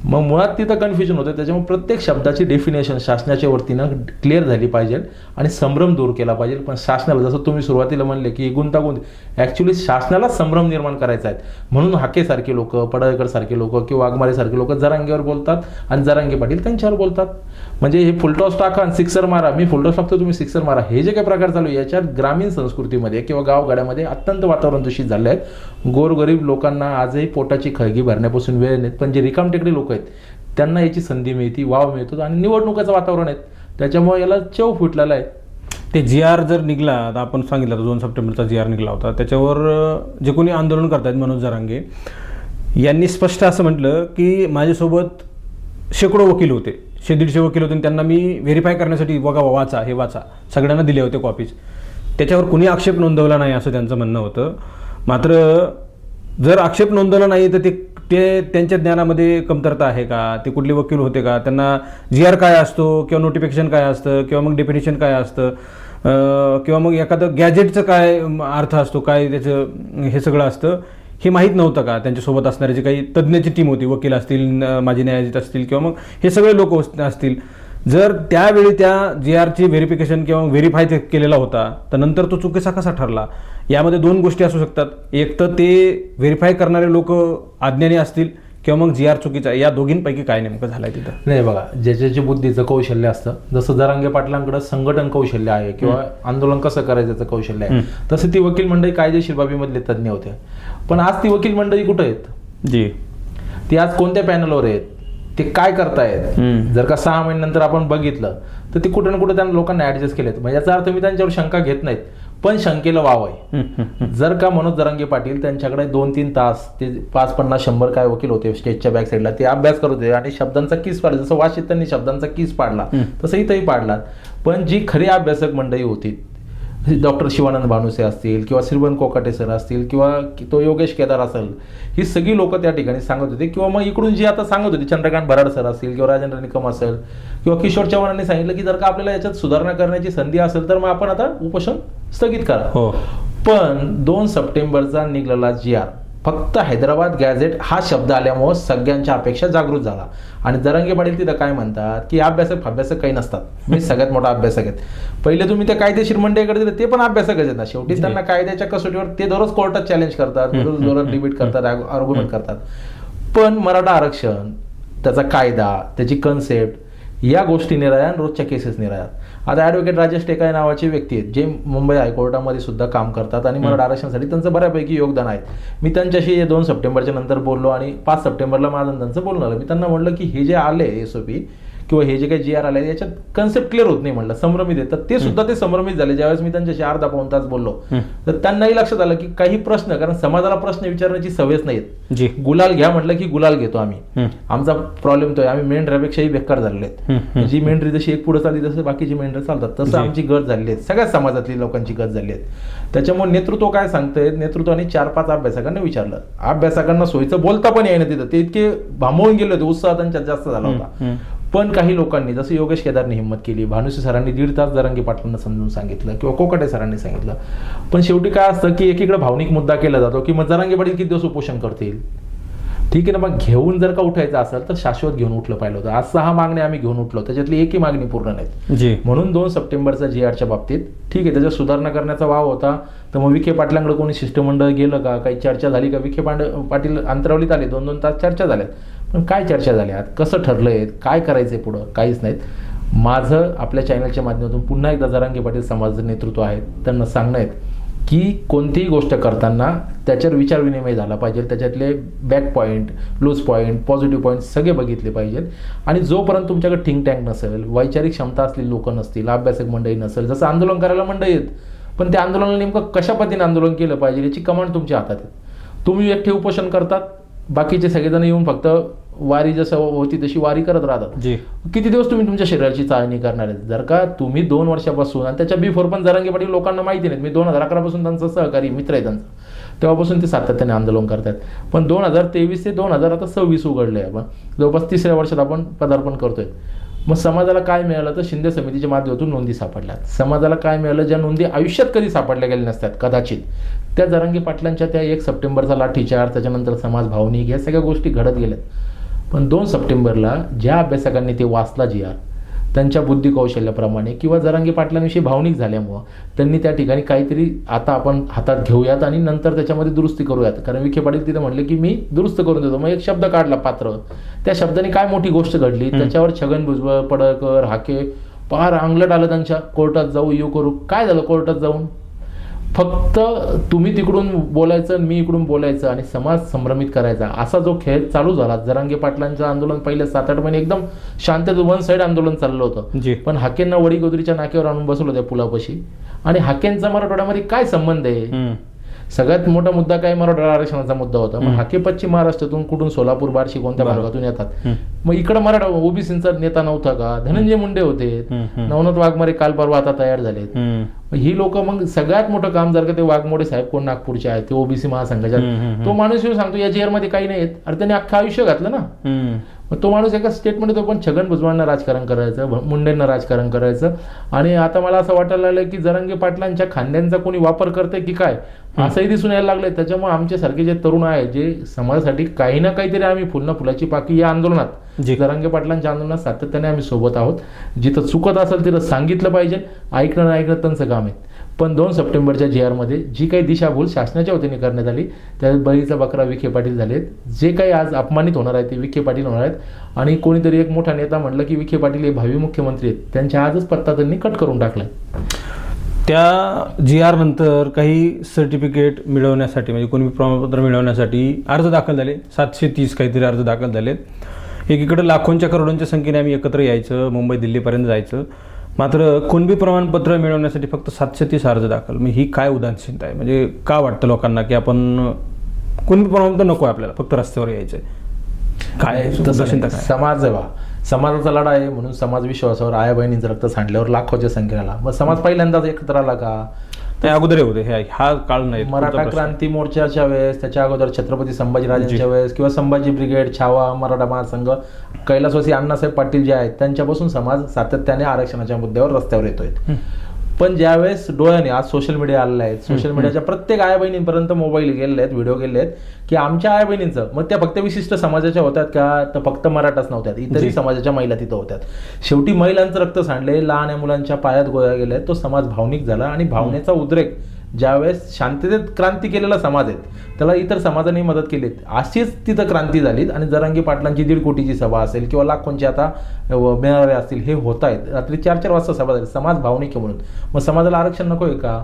मग मुळात तिथं कन्फ्युजन होतं. त्याच्यामुळे प्रत्येक शब्दाची डेफिनेशन शासनाच्या वतीनं क्लिअर झाली पाहिजे आणि संभ्रम दूर केला पाहिजे. पण शासनाला, जसं तुम्ही सुरुवातीला म्हणले की गुंतागुंत, ऍक्च्युली शासनाला संभ्रम निर्माण करायचा आहे. म्हणून हाकेसारखे लोक, पडळकर सारखे लोक किंवा वाघमारे सारखे लोक जरांगेवर बोलतात आणि जरांगे पाटील त्यांच्यावर बोलतात. म्हणजे हे फुलटॉस टाका आणि सिक्सर मारा, मी फुलटॉस टाकतो तुम्ही सिक्सर मारा, हे जे काही प्रकार चालू आहे याच्यात ग्रामीण संस्कृतीमध्ये किंवा गावगाड्यामध्ये अत्यंत वातावरण दूषित झालं आहे. गोरगरीब लोकांना आजही पोटाची खळगी भरण्यापासून वेळ नाहीत, पण जे रिकामटेकडे लोक आहेत त्यांना याची संधी मिळते, वाव मिळतो आणि निवडणुकाचं वातावरण आहे, त्याच्यामुळे याला चव फुटलेला आहे. ते GR जर निघला, आता आपण सांगितलं 2 सप्टेंबरचा GR निघला होता, त्याच्यावर जे कोणी आंदोलन करतात मनोज जरांगे यांनी स्पष्ट असं म्हटलं की माझ्यासोबत शेकडो वकील होते, 150 वकील होते, त्यांना मी व्हेरीफाय करण्यासाठी वाचा हे वाचा सगळ्यांना दिले होते कॉपीज, त्याच्यावर कुणी आक्षेप नोंदवला नाही असं त्यांचं म्हणणं होतं. मात्र जर आक्षेप नोंदवला नाही तर ते त्यांच्या ज्ञानामध्ये कमतरता आहे का, ते कुठले वकील होते का, त्यांना GR काय असतो किंवा नोटिफिकेशन काय असतं किंवा मग डेफिनेशन काय असतं किंवा मग एखादं गॅजेटचं काय अर्थ असतो, काय त्याचं हे सगळं असतं हे माहीत नव्हतं का. त्यांच्यासोबत असणारे जे काही तज्ज्ञाची टीम होती, वकील असतील, माजी न्यायाधीश असतील किंवा मग हे सगळे लोक असतील, जर त्यावेळी त्या GRची व्हेरिफिकेशन किंवा व्हेरीफाय केलेला होता तर नंतर तो चुकीचा कसा ठरला. यामध्ये 2 गोष्टी असू शकतात. एक तर ते व्हेरीफाय करणारे लोक अज्ञानी असतील किंवा मग GR चुकीचा, या दोघींपैकी काय नेमकं झालंय तिथं. नाही बघा, ज्याच्या बुद्धीचं कौशल्य असतं, जसं जरांगे पाटलांकडे संघटन कौशल्य आहे किंवा आंदोलन कसं करायचं त्याचं कौशल्य आहे, तसं ती वकील मंडळी कायदेशीर बाबीमधले तज्ज्ञ होते. पण आज ती वकील मंडळी कुठे आहेत, ती आज कोणत्या पॅनलवर आहेत, ते काय करतायत. जर का 6 महिन्यानंतर आपण बघितलं तर ते कुठे ना कुठे त्या लोकांना ऍडजस्ट केलेत. म्हणजे याचा अर्थ मी त्यांच्यावर शंका घेत नाहीत, पण शंकेला वाव आहे. जर का मनोज जरांगे पाटील त्यांच्याकडे 2-3 तास ते 5-50-100 काय वकील होते स्टेजच्या बॅक साईडला, ते अभ्यास करत होते आणि शब्दांचा किस पाडला, जसं वाशीत त्यांनी शब्दांचा किस पाडला तसं इथंही पाडला. पण जी खरी अभ्यासक मंडळी होती, डॉक्टर शिवानंद भानुसे असतील किंवा श्रीवंत कोकाटे सर असतील किंवा तो योगेश केदार असेल, ही सगळी लोक त्या ठिकाणी सांगत होते. किंवा मग इकडून जी आता सांगत होती चंद्रकांत भराड सर असतील किंवा राजेंद्र निकम असेल किंवा किशोर चव्हाणांनी सांगितलं की जर का आपल्याला याच्यात सुधारणा करण्याची संधी असेल तर मग आपण आता उपोषण स्थगित करा. पण 2 सप्टेंबरचा निघालेला GR फक्त हैदराबाद गॅझेट हा शब्द आल्यामुळं सगळ्यांच्या अपेक्षा जागृत झाला. आणि जरांगे पाटील तिथं काय म्हणतात की अभ्यासक काही नसतात, मी सगळ्यात मोठा अभ्यासक आहेत. पहिले तुम्ही त्या कायदेशीर मंडळीकडे दिले ते पण अभ्यासकच आहेत ना. शेवटी त्यांना कायद्याच्या कसोटीवर ते दररोज कोर्टात चॅलेंज करतात, दररोज डिबेट करतात, आर्ग्युमेंट करतात. पण मराठा आरक्षण, त्याचा कायदा, त्याची कन्सेप्ट, या गोष्टी निराळ्या आणि रोजच्या केसेस निराळ्या. आता ॲडव्होकेट राजेश टेकाळे नावाचे व्यक्ती आहेत जे मुंबई हायकोर्टामध्ये सुद्धा काम करतात आणि मराठा आरक्षणासाठी त्यांचं बऱ्यापैकी योगदान आहे. मी त्यांच्याशी 2 सप्टेंबरच्या नंतर बोललो आणि 5 सप्टेंबरला माझं त्यांचं बोलणं झालं. मी त्यांना म्हटलं की हे जे आले SOP किंवा हे जे काही GR आले याच्यात कन्सेप्ट क्लिअर होत नाही, म्हटलं संभ्रमित आहे. तर ते सुद्धा ते संभ्रमित झाले ज्यावेळेस मी त्यांच्याशी अर्धा पाऊण तास बोललो. तर त्यांनाही लक्षात आलं की काही प्रश्न, कारण समाजाला प्रश्न विचारण्याची सवयच नाहीत. गुलाल घ्या म्हटलं की गुलाल घेतो आम्ही, आमचा प्रॉब्लेम तो आहे, आम्ही मेंढऱ्यापेक्षाही बेकार झालेले आहेत. जी मेंढरी जशी एक पुढे चालली तसं बाकीची मेंढर चालतात, तसं आमची गत झालेली आहे, सगळ्या समाजातली लोकांची गत झाली आहे. त्याच्यामुळे नेतृत्व काय सांगतंय, नेतृत्वाने 4-5 अभ्यासकांना विचारलं, अभ्यासकांना सोयीचं बोलता पण येईना तिथं, ते इतके भांबवून गेले होते, उत्साह त्यांच्यात जास्त झाला होता. पण काही लोकांनी, जसं योगेश केदारने हिंमत केली, भानुसी सरांनी 1.5 तास जरांगे पाटलांना समजून सांगितलं किंवा कोकाटे सरांनी सांगितलं. पण शेवटी काय असतं की एकीकडे भावनिक मुद्दा केला जातो की मग जरांगे पाटील किती दिवस उपोषण करतील. ठीक आहे ना, मग घेऊन जर का उठायचं असेल तर शाश्वत घेऊन उठलं पाहिलं होतं. आज 6 मागण्या आम्ही घेऊन उठलो, त्याच्यातली एकही मागणी पूर्ण नाही. म्हणून 2 सप्टेंबरचा GRच्या बाबतीत ठीक आहे, त्याच्यात सुधारणा करण्याचा वाव होता. तर मग विखे पाटलांकडे कोणी शिष्टमंडळ गेलं का, काही चर्चा झाली का? विखे पाटील अंतरावलीत आले, 2-2 तास चर्चा झाल्यात, पण काय चर्चा झाल्या, कसं ठरलंय, काय करायचंय पुढं, काहीच नाहीत. माझं आपल्या चॅनलच्या माध्यमातून पुन्हा एकदा जरांगे पाटील समाजाचं नेतृत्व आहे त्यांना सांगणं आहे की कोणतीही गोष्ट करताना त्याच्यावर विचार विनिमय झाला पाहिजे, त्याच्यातले back point, loose point, positive point सगळे बघितले पाहिजेत. आणि जोपर्यंत तुमच्याकडे थिंक टँक नसेल, वैचारिक क्षमता असलेली लोक नसतील, अभ्यासक मंडळी नसेल, जसं आंदोलन करायला मंडळी आहेत, पण त्या आंदोलनाला नेमकं कशा पद्धतीने आंदोलन केलं पाहिजे याची कमांड तुमच्या हातात आहे. तुम्ही एकटे उपोषण करतात, बाकीचे सगळेजण येऊन फक्त वारी जसं होती तशी वारी करत राहतात. किती दिवस तुम्ही तुमच्या शरीराची चाळणी करणार आहेत? जर का तुम्ही 2 वर्षापासून, आणि त्याच्या बिफोर पण जरांगे पाटील लोकांना माहिती नाहीत, मी 2011 पासून त्यांचा सहकारी मित्र आहे त्यांचा, तेव्हापासून ते सातत्याने आंदोलन करतात. पण 2023 ते 2026 उघडले आपण, जवळपास 3ऱ्या वर्षात आपण पदार्पण करतोय. मग समाजाला काय मिळालं तर शिंदे समितीच्या माध्यमातून नोंदी सापडल्यात. समाजाला काय मिळालं, ज्या नोंदी आयुष्यात कधी सापडल्या गेल्या नसतात कदाचित, त्या जरांगे पाटलांच्या त्या 1 सप्टेंबरचा लाठीचार्ज, त्याच्यानंतर समाज भावनिक, या सगळ्या गोष्टी घडत गेल्यात. पण 2 सप्टेंबरला ज्या अभ्यासकांनी ते वाचला GR, त्यांच्या बुद्धी कौशल्याप्रमाणे किंवा जरांगे पाटलांविषयी भावनिक झाल्यामुळं त्यांनी त्या ठिकाणी काहीतरी आता आपण हातात घेऊयात आणि नंतर त्याच्यामध्ये दुरुस्ती करूयात. कारण विखे पाटील तिथे म्हटले की मी दुरुस्त करून देतो. मग एक शब्द काढला पात्र, त्या शब्दाने काय मोठी गोष्ट घडली, त्याच्यावर छगन भुजबळ, पडळकर, हाके पार अंगलट आलं त्यांच्या, कोर्टात जाऊ येऊ करू. काय झालं कोर्टात जाऊन? फक्त तुम्ही तिकडून बोलायचं, मी इकडून बोलायचं आणि समाज संभ्रमित करायचा, असा जो खेळ चालू झाला. जरांगे पाटलांचं आंदोलन पहिले 7-8 महिने एकदम शांततेत 1 साइड आंदोलन चाललं होतं. पण हाकेंना वडी गोदरीच्या नाक्यावर आणून बसवलं त्या पुलापाशी. आणि हाकेंचा मराठवाड्यामध्ये काय संबंध आहे? सगळ्यात मोठा मुद्दा काय, मराठा आरक्षणाचा मुद्दा होता. मग हाके पश्चिम महाराष्ट्रातून कुठून, सोलापूर, बार्शी, कोणत्या भागातून येतात. मग इकडं मराठा ओबीसीचा नेता नव्हता का? धनंजय मुंडे होते, नवनाथ वाघमारे काल परवा आता तयार झालेत. ही लोक, मग सगळ्यात मोठं काम जर का ते वाघमोडे साहेब कोण नागपूरचे आहेत, ते ओबीसी महासंघाच्या, तो माणूस येऊन सांगतो या GR मध्ये काही नाहीत. अरे त्यांनी अख्खं आयुष्य घातलं ना. मग तो माणूस एका स्टेटमध्ये तो पण छगन भुजबळांना राजकारण करायचं, मुंडेंना राजकारण करायचं. आणि आता मला असं वाटायला लागलं की जरांगे पाटलांच्या खांद्यांचा कोणी वापर करतंय की काय, असंही दिसून यायला लागलंय. त्याच्यामुळे आमच्यासारखे जे तरुण आहेत, जे समाजासाठी काही ना काहीतरी आम्ही फुल ना फुलाची पाकळी या आंदोलनात, जरांगे पाटलांच्या आंदोलनात सातत्याने आम्ही सोबत आहोत. जिथं चुकत असेल तिथं सांगितलं पाहिजे, ऐकणं त्यांचं काम आहे. पण 2 सप्टेंबरच्या GR मध्ये जी काही दिशाभूल शासनाच्या वतीने करण्यात आली, त्यात बळीचा बकरा विखे पाटील झालेत. जे काही आज अपमानित होणार आहे ते विखे पाटील होणार आहेत. आणि कोणीतरी एक मोठा नेता म्हटलं की विखे पाटील हे भावी मुख्यमंत्री आहेत, त्यांच्या आजच पत्ता त्यांनी कट करून टाकलाय. त्या GR नंतर काही सर्टिफिकेट मिळवण्यासाठी, म्हणजे कोणी प्रमाणपत्र मिळवण्यासाठी अर्ज दाखल झाले. 730 काहीतरी अर्ज दाखल झालेत. एकीकडे लाखोंच्या करोडोंच्या संख्येने आम्ही एकत्र यायचं, मुंबई दिल्लीपर्यंत जायचं. मात्र कुणबी प्रमाणपत्र मिळवण्यासाठी फक्त 730 अर्ज दाखल. मग ही काय उदासीनता आहे? म्हणजे का वाटतं लोकांना की आपण कुणबी प्रमाणपत्र नको आहे, आपल्याला फक्त रस्त्यावर यायचंय? काय उदासीनता? समाजाचा लढा आहे म्हणून समाज विश्वासावर आया बहिणींचं रक्त सांडल्यावर लाखोच्या संख्येला मग समाज पहिल्यांदाच एकत्र आला का? ते अगोदर होते, हा काळ नाही. मराठा क्रांती मोर्चाच्या वेळेस, त्याच्या अगोदर छत्रपती संभाजीराजांच्या वेळेस किंवा संभाजी ब्रिगेड, छावा, मराठा महासंघ, कैलासवासी अण्णासाहेब पाटील जे आहेत त्यांच्यापासून समाज सातत्याने आरक्षणाच्या मुद्द्यावर रस्त्यावर येतोय. पण ज्यावेळेस डोळ्याने आज सोशल मीडिया आलेला आहे, सोशल मीडियाच्या प्रत्येक आया बहिणींपर्यंत मोबाईल गेलेले आहेत, व्हिडिओ गेले आहेत की आमच्या आया बहिणींचं, मग त्या फक्त विशिष्ट समाजाच्या होत्यात का, तर फक्त मराठाच नव्हत्यात, इतरही समाजाच्या महिला तिथं होत्यात. शेवटी महिलांचं रक्त सांडले, लहान मुलांच्या पायात गोळ्या गेल्या, तो समाज भावनिक झाला आणि भावनेचा उद्रेक ज्यावेळेस शांततेत क्रांती केलेला समाज आहे त्याला इतर समाजाने मदत केली. अशीच तिथं क्रांती झाली आणि जरांगे पाटलांची 1.5 कोटीची सभा असेल किंवा लाखोंची आता मेळावे असतील, हे होत आहेत. रात्री 4-4 वाजता सभा झाली. समाज भावनिक आहे म्हणून मग समाजाला आरक्षण नकोय का?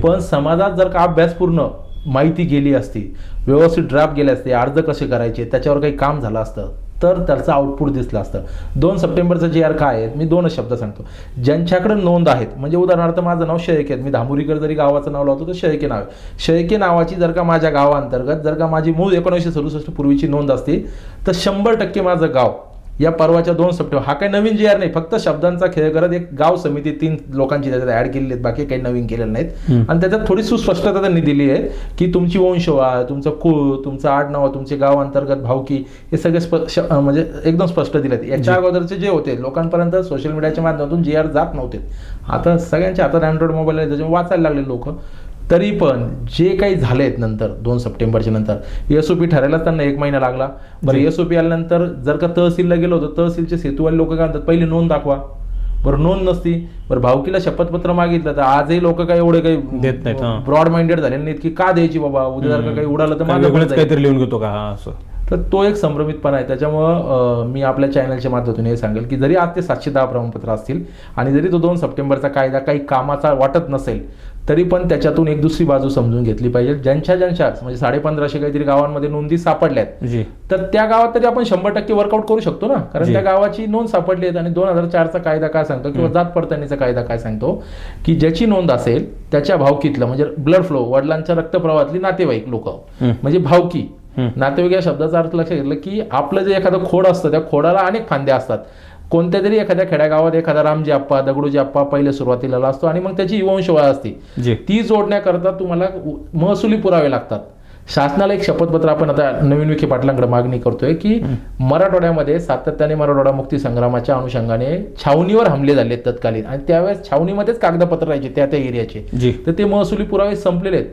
पण समाजात जर का अभ्यासपूर्ण माहिती गेली असती, व्यवस्थित ड्राफ्ट गेले असते, अर्ज कसे करायचे त्याच्यावर काही काम झालं असतं तर त्याचं आउटपुट दिसलं असतं. 2 सप्टेंबरचं जे आर काय आहेत, मी 2च शब्द सांगतो. ज्यांच्याकडे नोंद आहेत, म्हणजे उदाहरणार्थ माझं नाव शेळके आहे, मी धामुरीकर जरी गावाचं नाव लावतो तर शेळके नाव आहे. शेळके नावाची जर का माझ्या गावाअंतर्गत जर का माझी मूळ 1967 पूर्वीची नोंद असती तर 100% माझं गाव या परवाच्या 2 सप्टेंबर, हा काही नवीन जी आर नाही, फक्त शब्दांचा खेळ करत एक गाव समिती 3 लोकांची त्याच्यात ऍड केलेली आहेत, बाकी काही नवीन केलेलं नाहीत. आणि त्याच्यात थोडी सुस्पष्टता त्यांनी दिली आहे की तुमची वंशवाळ, तुमचं कुळ, तुमचं आडनाव, तुमचे गाव अंतर्गत भावकी, हे सगळे म्हणजे एकदम स्पष्ट दिलेत. याच्या अगोदरचे जे होते लोकांपर्यंत सोशल मीडियाच्या माध्यमातून जी आर जात नव्हते, आता सगळ्यांच्या हातात अँड्रॉइड मोबाईल आहे, त्याच्यामुळे वाचायला लागले लोक. तरी पण जे काही झालेत नंतर 2 सप्टेंबरच्या नंतर एसओपी ठरायला त्यांना 1 महिना लागला. बरं, एसओपी आल्यानंतर जर का तहसीलला गेलो होतो, तहसीलचे सेतूवाले लोक काय म्हणतात, पहिली नोंद दाखवा. बरं, नोंद नसती. बरं, भावकीला शपथपत्र मागितलं तर आजही लोक काही एवढे काही देत नाहीत, ब्रॉड माइंडेड झाले नाहीत की का द्यायची बाबा, उद्या जर का काही उडालं तर माझं काहीतरी लिहून घेतो का असं. तर तो एक संभ्रमितपणा आहे. त्याच्यामुळं मी आपल्या चॅनलच्या माध्यमातून हे सांगेल की जरी आज ते 710 प्रमाणपत्र असतील आणि जरी तो 2 सप्टेंबरचा कायदा काही कामाचा वाटत नसेल तरी पण त्याच्यातून एक दुसरी बाजू समजून घेतली पाहिजे. ज्यांच्या म्हणजे 1550 काहीतरी गावांमध्ये नोंदी सापडल्यात तर त्या गावात तरी आपण 100% वर्कआउट करू शकतो ना, कारण त्या गावाची नोंद सापडली आहे. आणि 2004चा कायदा काय सांगतो किंवा जात पडताळणीचा कायदा काय सांगतो की ज्याची नोंद असेल त्याच्या भावकीतलं म्हणजे ब्लड फ्लो, वडिलांच्या रक्तप्रवाहातली नातेवाईक लोक म्हणजे भावकी. नातेवाईक या शब्दाचा अर्थ लक्षात घेतलं की आपलं जे एखादं खोड असतं त्या खोडाला अनेक फांद्या असतात. कोणत्या तरी एखाद्या खेड्यागावात एखादा रामजी आप्पा, दगडूजी आप्पा पहिले सुरुवातीला असतो आणि मग त्याची वंशवाळ असते. ती जोडण्याकरता तुम्हाला महसुली पुरावे लागतात. शासनाला एक शपथपत्र आपण आता नवीन विखे पाटलांकडे मागणी करतोय की मराठवाड्यामध्ये सातत्याने मराठवाडा मुक्ती संग्रामाच्या अनुषंगाने छावणीवर हमले झाले तत्कालीन, आणि त्यावेळेस छावणीमध्येच कागदपत्र राहायचे त्या एरियाचे, तर ते महसुली पुरावे संपलेले आहेत.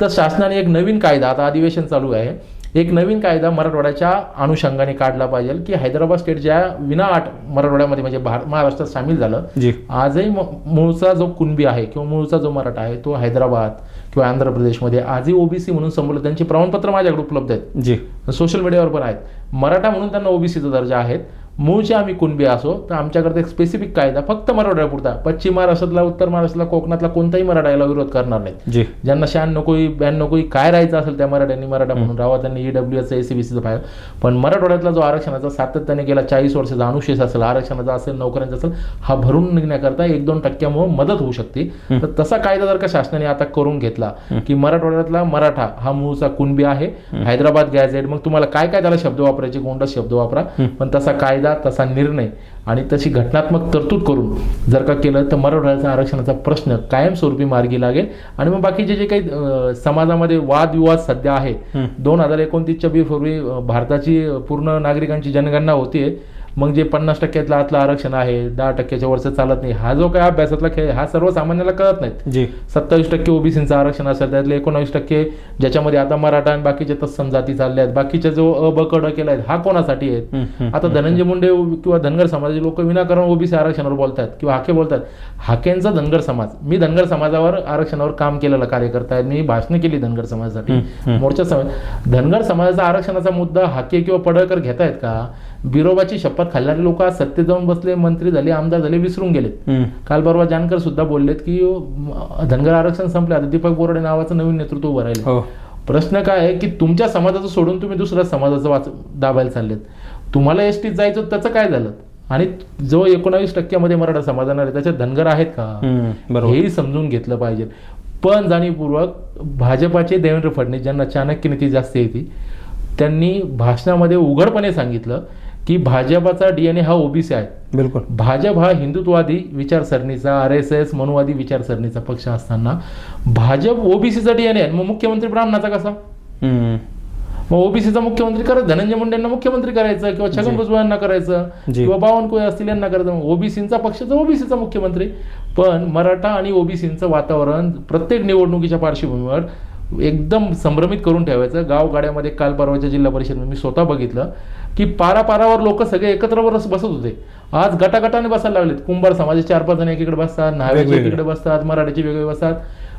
तर शासनाने एक नवीन कायदा, आता अधिवेशन चालू आहे, एक नवीन कायदा मराठवाड्याच्या अनुषंगाने काढला पाहिजे की हैदराबाद स्टेट ज्या विनाअट मराठवाड्यामध्ये म्हणजे महाराष्ट्रात सामील झालं, आजही मूळचा जो कुणबी आहे किंवा मूळचा जो मराठा आहे तो हैदराबाद किंवा आंध्र प्रदेशमध्ये आजही ओबीसी म्हणून संबोधले. त्यांची प्रमाणपत्र माझ्याकडे उपलब्ध आहेत, सोशल मीडियावर पण आहेत. मराठा म्हणून त्यांना ओबीसीचा दर्जा आहेत. मूळचे आम्ही कुणबी असो तर आमच्याकडे एक स्पेसिफिक कायदा फक्त मराठवाड्यापुरता, पश्चिम महाराष्ट्रातला, उत्तर महाराष्ट्रातला, कोकणातला कोणताही मराठा याला विरोध करणार नाहीत. ज्यांना 96 92 काय राहायचं असेल त्या मराठ्यांनी मराठा म्हणून राहावं, त्यांनी ईडब्ल्यूएस एसीबीसीचा फायदा. पण मराठवाड्यातला जो आरक्षणाचा सातत्याने गेला 40 वर्षाचा अनुशेष असेल, आरक्षणाचा असेल, नोकऱ्यांचा असेल, हा भरून निघण्याकरता 1-2% मदत होऊ शकते. तर तसा कायदा जर का शासनाने आता करून घेतला की मराठवाड्यातला मराठा हा मूळचा कुणबी आहे, हैदराबाद गॅझेट, मग तुम्हाला काय काय त्याला शब्द वापरायचे, गोंडस शब्द वापरा, पण तसा कायदा, तसा निर्णय आणि तशी घटनात्मक तरतूद करून जर का केलं तर मराठवाड्याचा आरक्षणाचा प्रश्न कायमस्वरूपी मार्गी लागेल. आणि मग बाकीचे जे काही समाजामध्ये वादविवाद सध्या आहे, 2029च्या पूर्वी भारताची पूर्ण नागरिकांची जनगणना होतीये, मग जे 50% आतलं आरक्षण आहे, 10%च्या वरचं चालत नाही, हा जो काय अभ्यासातला खेळ हा सर्वसामान्याला कळत नाहीत. 27% ओबीसीचं आरक्षण असेल, त्यातले 19% ज्याच्यामध्ये आता मराठा आणि बाकीचे तत्सम जाती चालल्या आहेत, बाकीचे जो अबकड केला आहे हा कोणासाठी आहेत. आता धनंजय मुंडे किंवा धनगर समाजाचे लोक विनाकारण ओबीसी आरक्षणावर बोलतात किंवा हाके बोलतात. हाकेंचा धनगर समाज, मी धनगर समाजावर आरक्षणावर काम केलेला कार्यकर्ता आहे, मी भाषणे केली धनगर समाजासाठी, मोर्चा समाज. धनगर समाजाचा आरक्षणाचा मुद्दा हाके किंवा पडळकर घेतायत का? बिरोबाची शपथ खाल्णारे लोक आज सत्तेत जाऊन बसले, मंत्री झाले, आमदार झाले, विसरून गेलेत. काल परवा जानकर सुद्धा बोललेत की धनगर आरक्षण संपले, आता दीपक बोराडे नावाचं नवीन नेतृत्व उभं राहिलं. प्रश्न काय आहे की तुमच्या समाजाचं सोडून तुम्ही दुसऱ्या समाजाचं दाबायला चाललेत. तुम्हाला एसटीत जायचं त्याचं काय झालं? आणि जो 19% मध्ये मराठा समाजाणार आहे त्याच्यात धनगर आहेत का, हेही समजून घेतलं पाहिजे. पण जाणीवपूर्वक भाजपाचे देवेंद्र फडणवीस, ज्यांना चाणक्य नीती जास्त येते, त्यांनी भाषणामध्ये उघडपणे सांगितलं की भाजपाचा डीएनए हा ओबीसी आहे. बिलकुल, भाजप हा हिंदुत्ववादी विचारसरणीचा, RSS मनुवादी विचारसरणीचा पक्ष असताना भाजप ओबीसीचा डीएनए आहे. मग मुख्यमंत्री ब्राह्मणाचा कसा? मग ओबीसीचा मुख्यमंत्री करत धनंजय मुंडेंना मुख्यमंत्री करायचं किंवा छगन भुजबळ यांना करायचं किंवा बावनकुळे असतील यांना करायचं. ओबीसीचा पक्ष तर ओबीसीचा मुख्यमंत्री. पण मराठा आणि ओबीसीचं वातावरण प्रत्येक निवडणुकीच्या पार्श्वभूमीवर एकदम संभ्रमित करून ठेवायचं. गावगाड्यामध्ये काल परवाच्या जिल्हा परिषद मी स्वतः बघितलं की पारापारावर लोक सगळे एकत्र बसत होते. आज गटागटाने बसायला लागलेत. कुंभार समाजाचे 4-5 जण एकीकडे बसतात, न्हाव्याचे एकीकडे बसतात, मराठीचे वेगळे बसतात.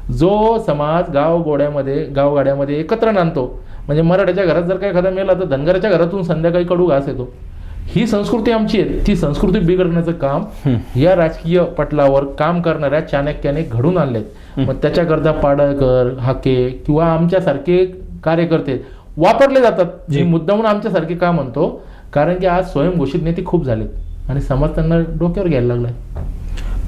जो समाज गावगाड्यामध्ये एकत्र नांदतो, म्हणजे मराठ्याच्या घरात जर काही एखादा मेला तर धनगराच्या घरातून संध्याकाळी कडू घास येतो. ही संस्कृती आमची आहे. ती संस्कृती बिघडण्याचं काम या राजकीय पटलावर काम करणाऱ्या चाणक्याने घडून आणलेत. मग त्याच्याकरता पाडळकर, हाके किंवा आमच्यासारखे कार्यकर्ते वापरले जातात. मी मुद्दामून आमच्यासारखे का म्हणतो, कारण की आज स्वयंघोषित नेते खूप झालेत आणि समाज त्यांना डोक्यावर घ्यायला लागलाय.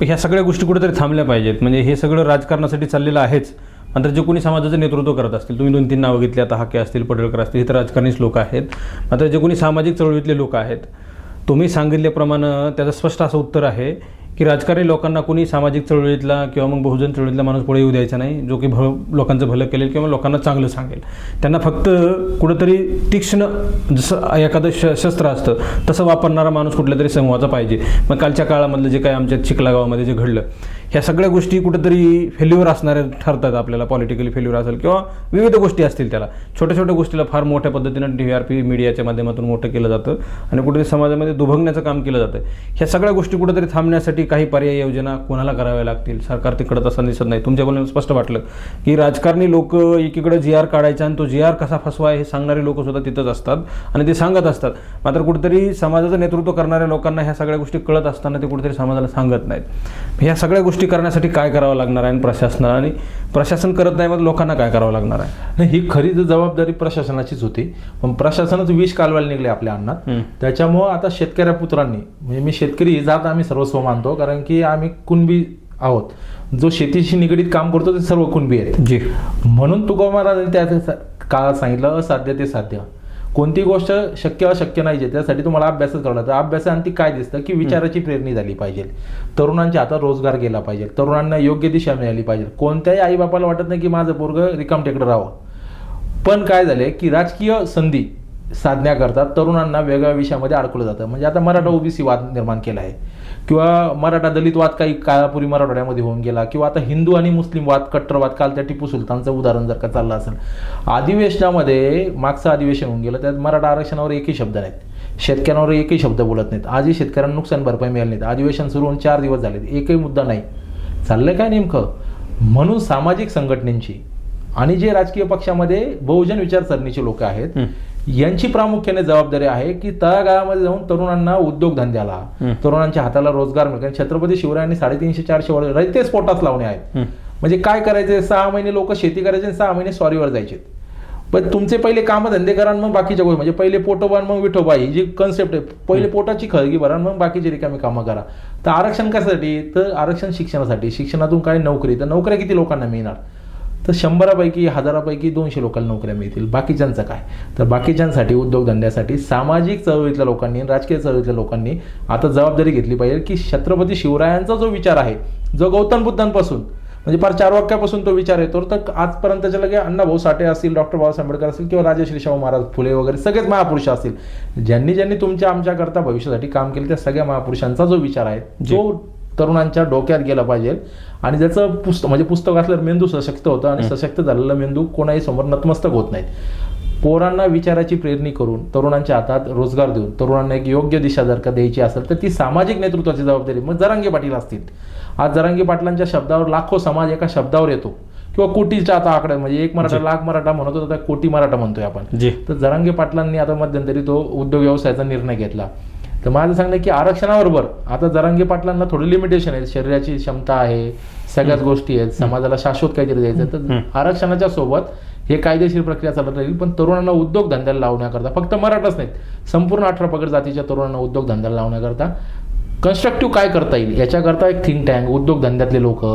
ह्या सगळ्या गोष्टी कुठेतरी थांबल्या पाहिजेत. म्हणजे हे सगळं राजकारणासाठी चाललेलं आहेच, मात्र जे कोणी समाजाचं नेतृत्व करत असतील, तुम्ही 2-3 नावं घेतली आता, हाके असतील, पडळकर असतील, हे तर राजकारणीच लोक आहेत. मात्र जे कोणी सामाजिक चळवळीतले लोक आहेत, तुम्ही सांगितल्याप्रमाणे त्याचं स्पष्ट असं उत्तर आहे की राजकारणी लोकांना कोणी सामाजिक चळवळीतला किंवा मग बहुजन चळवळीतला माणूस पुढे येऊ द्यायचा नाही, जो की लोकांचं भलं केलेल किंवा लोकांना चांगलं सांगेल. त्यांना फक्त कुठंतरी तीक्ष्ण, जसं एखादं शस्त्र असतं तसं वापरणारा माणूस कुठल्या तरी समूहाचा पाहिजे. मग कालच्या काळामधलं जे काय आमच्या चिखला गावामध्ये जे घडलं, ह्या सगळ्या गोष्टी कुठेतरी फेल्युअर असणाऱ्या ठरतात. आपल्याला पॉलिटिकली फेल्युअर असेल किंवा विविध गोष्टी असतील, त्याला छोट्या छोट्या गोष्टीला फार मोठ्या पद्धतीनं TRP मीडियाच्या माध्यमातून मोठं केलं जातं आणि कुठेतरी समाजामध्ये दुभंगण्याचं काम केलं जातं. ह्या सगळ्या गोष्टी कुठेतरी थांबण्यासाठी काही पर्याय योजना कोणाला कराव्या लागतील, सरकार तिकडं तसं दिसत नाही. तुमच्या बोलण्यात स्पष्ट वाटलं की राजकारणी लोक एकीकडे GR काढायचा आणि तो GR कसा फसवा हे सांगणारे लोक सुद्धा तिथंच असतात आणि ते सांगत असतात. मात्र कुठेतरी समाजाचं नेतृत्व करणाऱ्या लोकांना ह्या सगळ्या गोष्टी कळत असताना ते कुठेतरी समाजाला सांगत नाहीत. ह्या सगळ्या गोष्टी करण्यासाठी काय करावं लागणार आहे आणि प्रशासन करत नाही, मग लोकांना काय करावं लागणार आहे? ही खरी जबाबदारी प्रशासनाचीच होती, पण प्रशासनच विष कालवायला निघले आपल्या अन्नात. त्याच्यामुळं आता शेतकऱ्या पुत्रांनी, म्हणजे मी शेतकरी जात आम्ही सर्वस्व मानतो, कारण की आम्ही कुणबी आहोत. जो शेतीशी निगडीत काम करतो ते सर्व कुणबी आहेत जी. म्हणून तुकोबा महाराजांनी त्या काळात सांगितलं, असाध्य ते साध्य. कोणती गोष्ट शक्य अशक्य नाही, त्यासाठी तुम्हाला अभ्यासच करावा लागतो. अभ्यासांती काय दिसतं की विचाराची प्रेरणी झाली पाहिजे, तरुणांच्या हातात रोजगार गेला पाहिजे, तरुणांना योग्य दिशा मिळाली पाहिजे. कोणत्याही आई बापाला वाटत नाही की माझं पोरगं रिकामटेकडे राहावं. पण काय झालंय की राजकीय संधी साधण्याकरता तरुणांना वेगळ्या विषयामध्ये अडकलं जातं. म्हणजे आता मराठा ओबीसी वाद निर्माण केला आहे, किंवा मराठा दलित वाद काही काळापूर्वी मराठवाड्यामध्ये होऊन गेला, किंवा आता हिंदू आणि मुस्लिम वाद, कट्टरवाद, काल त्या टिपू सुलतानचं उदाहरण जर का चाललं असेल. अधिवेशनामध्ये मागचं अधिवेशन होऊन गेलं, त्यात मराठा आरक्षणावर एकही शब्द नाहीत, शेतकऱ्यांवर एकही शब्द बोलत नाहीत. आजही शेतकऱ्यांना नुकसान भरपाई मिळाली नाही. अधिवेशन सुरू होऊन 4 दिवस झाले, एकही मुद्दा नाही. चाललंय काय नेमकं? म्हणून सामाजिक संघटनेची आणि जे राजकीय पक्षामध्ये बहुजन विचारसरणीचे लोक आहेत यांची प्रामुख्याने जबाबदारी आहे की तळागाळामध्ये जाऊन तरुणांना उद्योगधंद्याला, तरुणांच्या हाताला रोजगार मिळेल. छत्रपती शिवरायांनी 350-400 वर्ष रयते स्फोटास लावणे आहेत. म्हणजे काय करायचे, 6 महिने लोक शेती करायचे आणि 6 महिने स्वारीवर जायचे. पण तुमचे पहिले कामधंदे करा, मग बाकीच्या गोष्टी, म्हणजे पहिले पोटोबा मग विठोबा, ही जी कन्सेप्ट आहे, पहिले पोटाची खळगी भरा मग बाकीची रिकामी कामं करा. तर आरक्षण कशासाठी? तर आरक्षण शिक्षणासाठी. शिक्षणातून काय नोकरी, तर नोकऱ्या किती लोकांना मिळणार? तर 100पैकी 1000पैकी 200 लोकांना नोकऱ्या मिळतील. बाकीच्यांचं काय? तर बाकीच्यांसाठी उद्योगधंद्यासाठी सामाजिक चळवळीतल्या लोकांनी, राजकीय चळवळीतल्या लोकांनी आता जबाबदारी घेतली पाहिजे की छत्रपती शिवरायांचा जो विचार आहे, जो गौतम बुद्धांपासून म्हणजे फार 4 वाक्यापासून तो विचार येतो, तर आजपर्यंतच्या लगे अण्णाभाऊ साठे असतील, डॉक्टर बाबासाहेब आंबेडकर असतील, किंवा राजश्री शाहू महाराज फुले वगैरे सगळेच महापुरुष असतील, ज्यांनी ज्यांनी तुमच्या आमच्याकरता भविष्यासाठी काम केलं, त्या सगळ्या महापुरुषांचा जो विचार आहे तो तरुणांच्या डोक्यात गेला पाहिजे. आणि ज्याचं पुस्तक असल्यावर मेंदू सशक्त होतं, आणि सशक्त झालेला मेंदू कोणाही समोर नतमस्तक होत नाहीत. पोरांना विचाराची प्रेरणी करून तरुणांच्या हातात रोजगार देऊन तरुणांना एक योग्य दिशा जर का द्यायची असेल तर ती सामाजिक नेतृत्वाची जबाबदारी. मग जरांगे पाटील असतील, आज जरांगे पाटलांच्या शब्दावर लाखो समाज एका शब्दावर येतो, किंवा कोटीच्या आता आकडा, म्हणजे 1 मराठा लाख मराठा म्हणत होता, कोटी मराठा म्हणतोय आपण. तर जरांगे पाटलांनी आता मध्यंतरी तो उद्योग व्यवसायाचा निर्णय घेतला. तर माझं सांगणं की आरक्षणाबरोबर आता जरांगे पाटलांना थोडी लिमिटेशन आहे, शरीराची क्षमता आहे, सगळ्याच गोष्टी आहेत, समाजाला शाश्वत काहीतरी द्यायचं. तर आरक्षणाच्या सोबत हे कायदेशीर प्रक्रिया चालत राहील, पण तरुणांना उद्योगधंद्याला लावण्याकरता, फक्त मराठाच नाहीत, संपूर्ण 18 पगड जातीच्या तरुणांना उद्योगधंद्याला लावण्याकरता कन्स्ट्रक्टिव्ह काय करता येईल याच्याकरता एक थिंक टँक, उद्योगधंद्यातले लोक,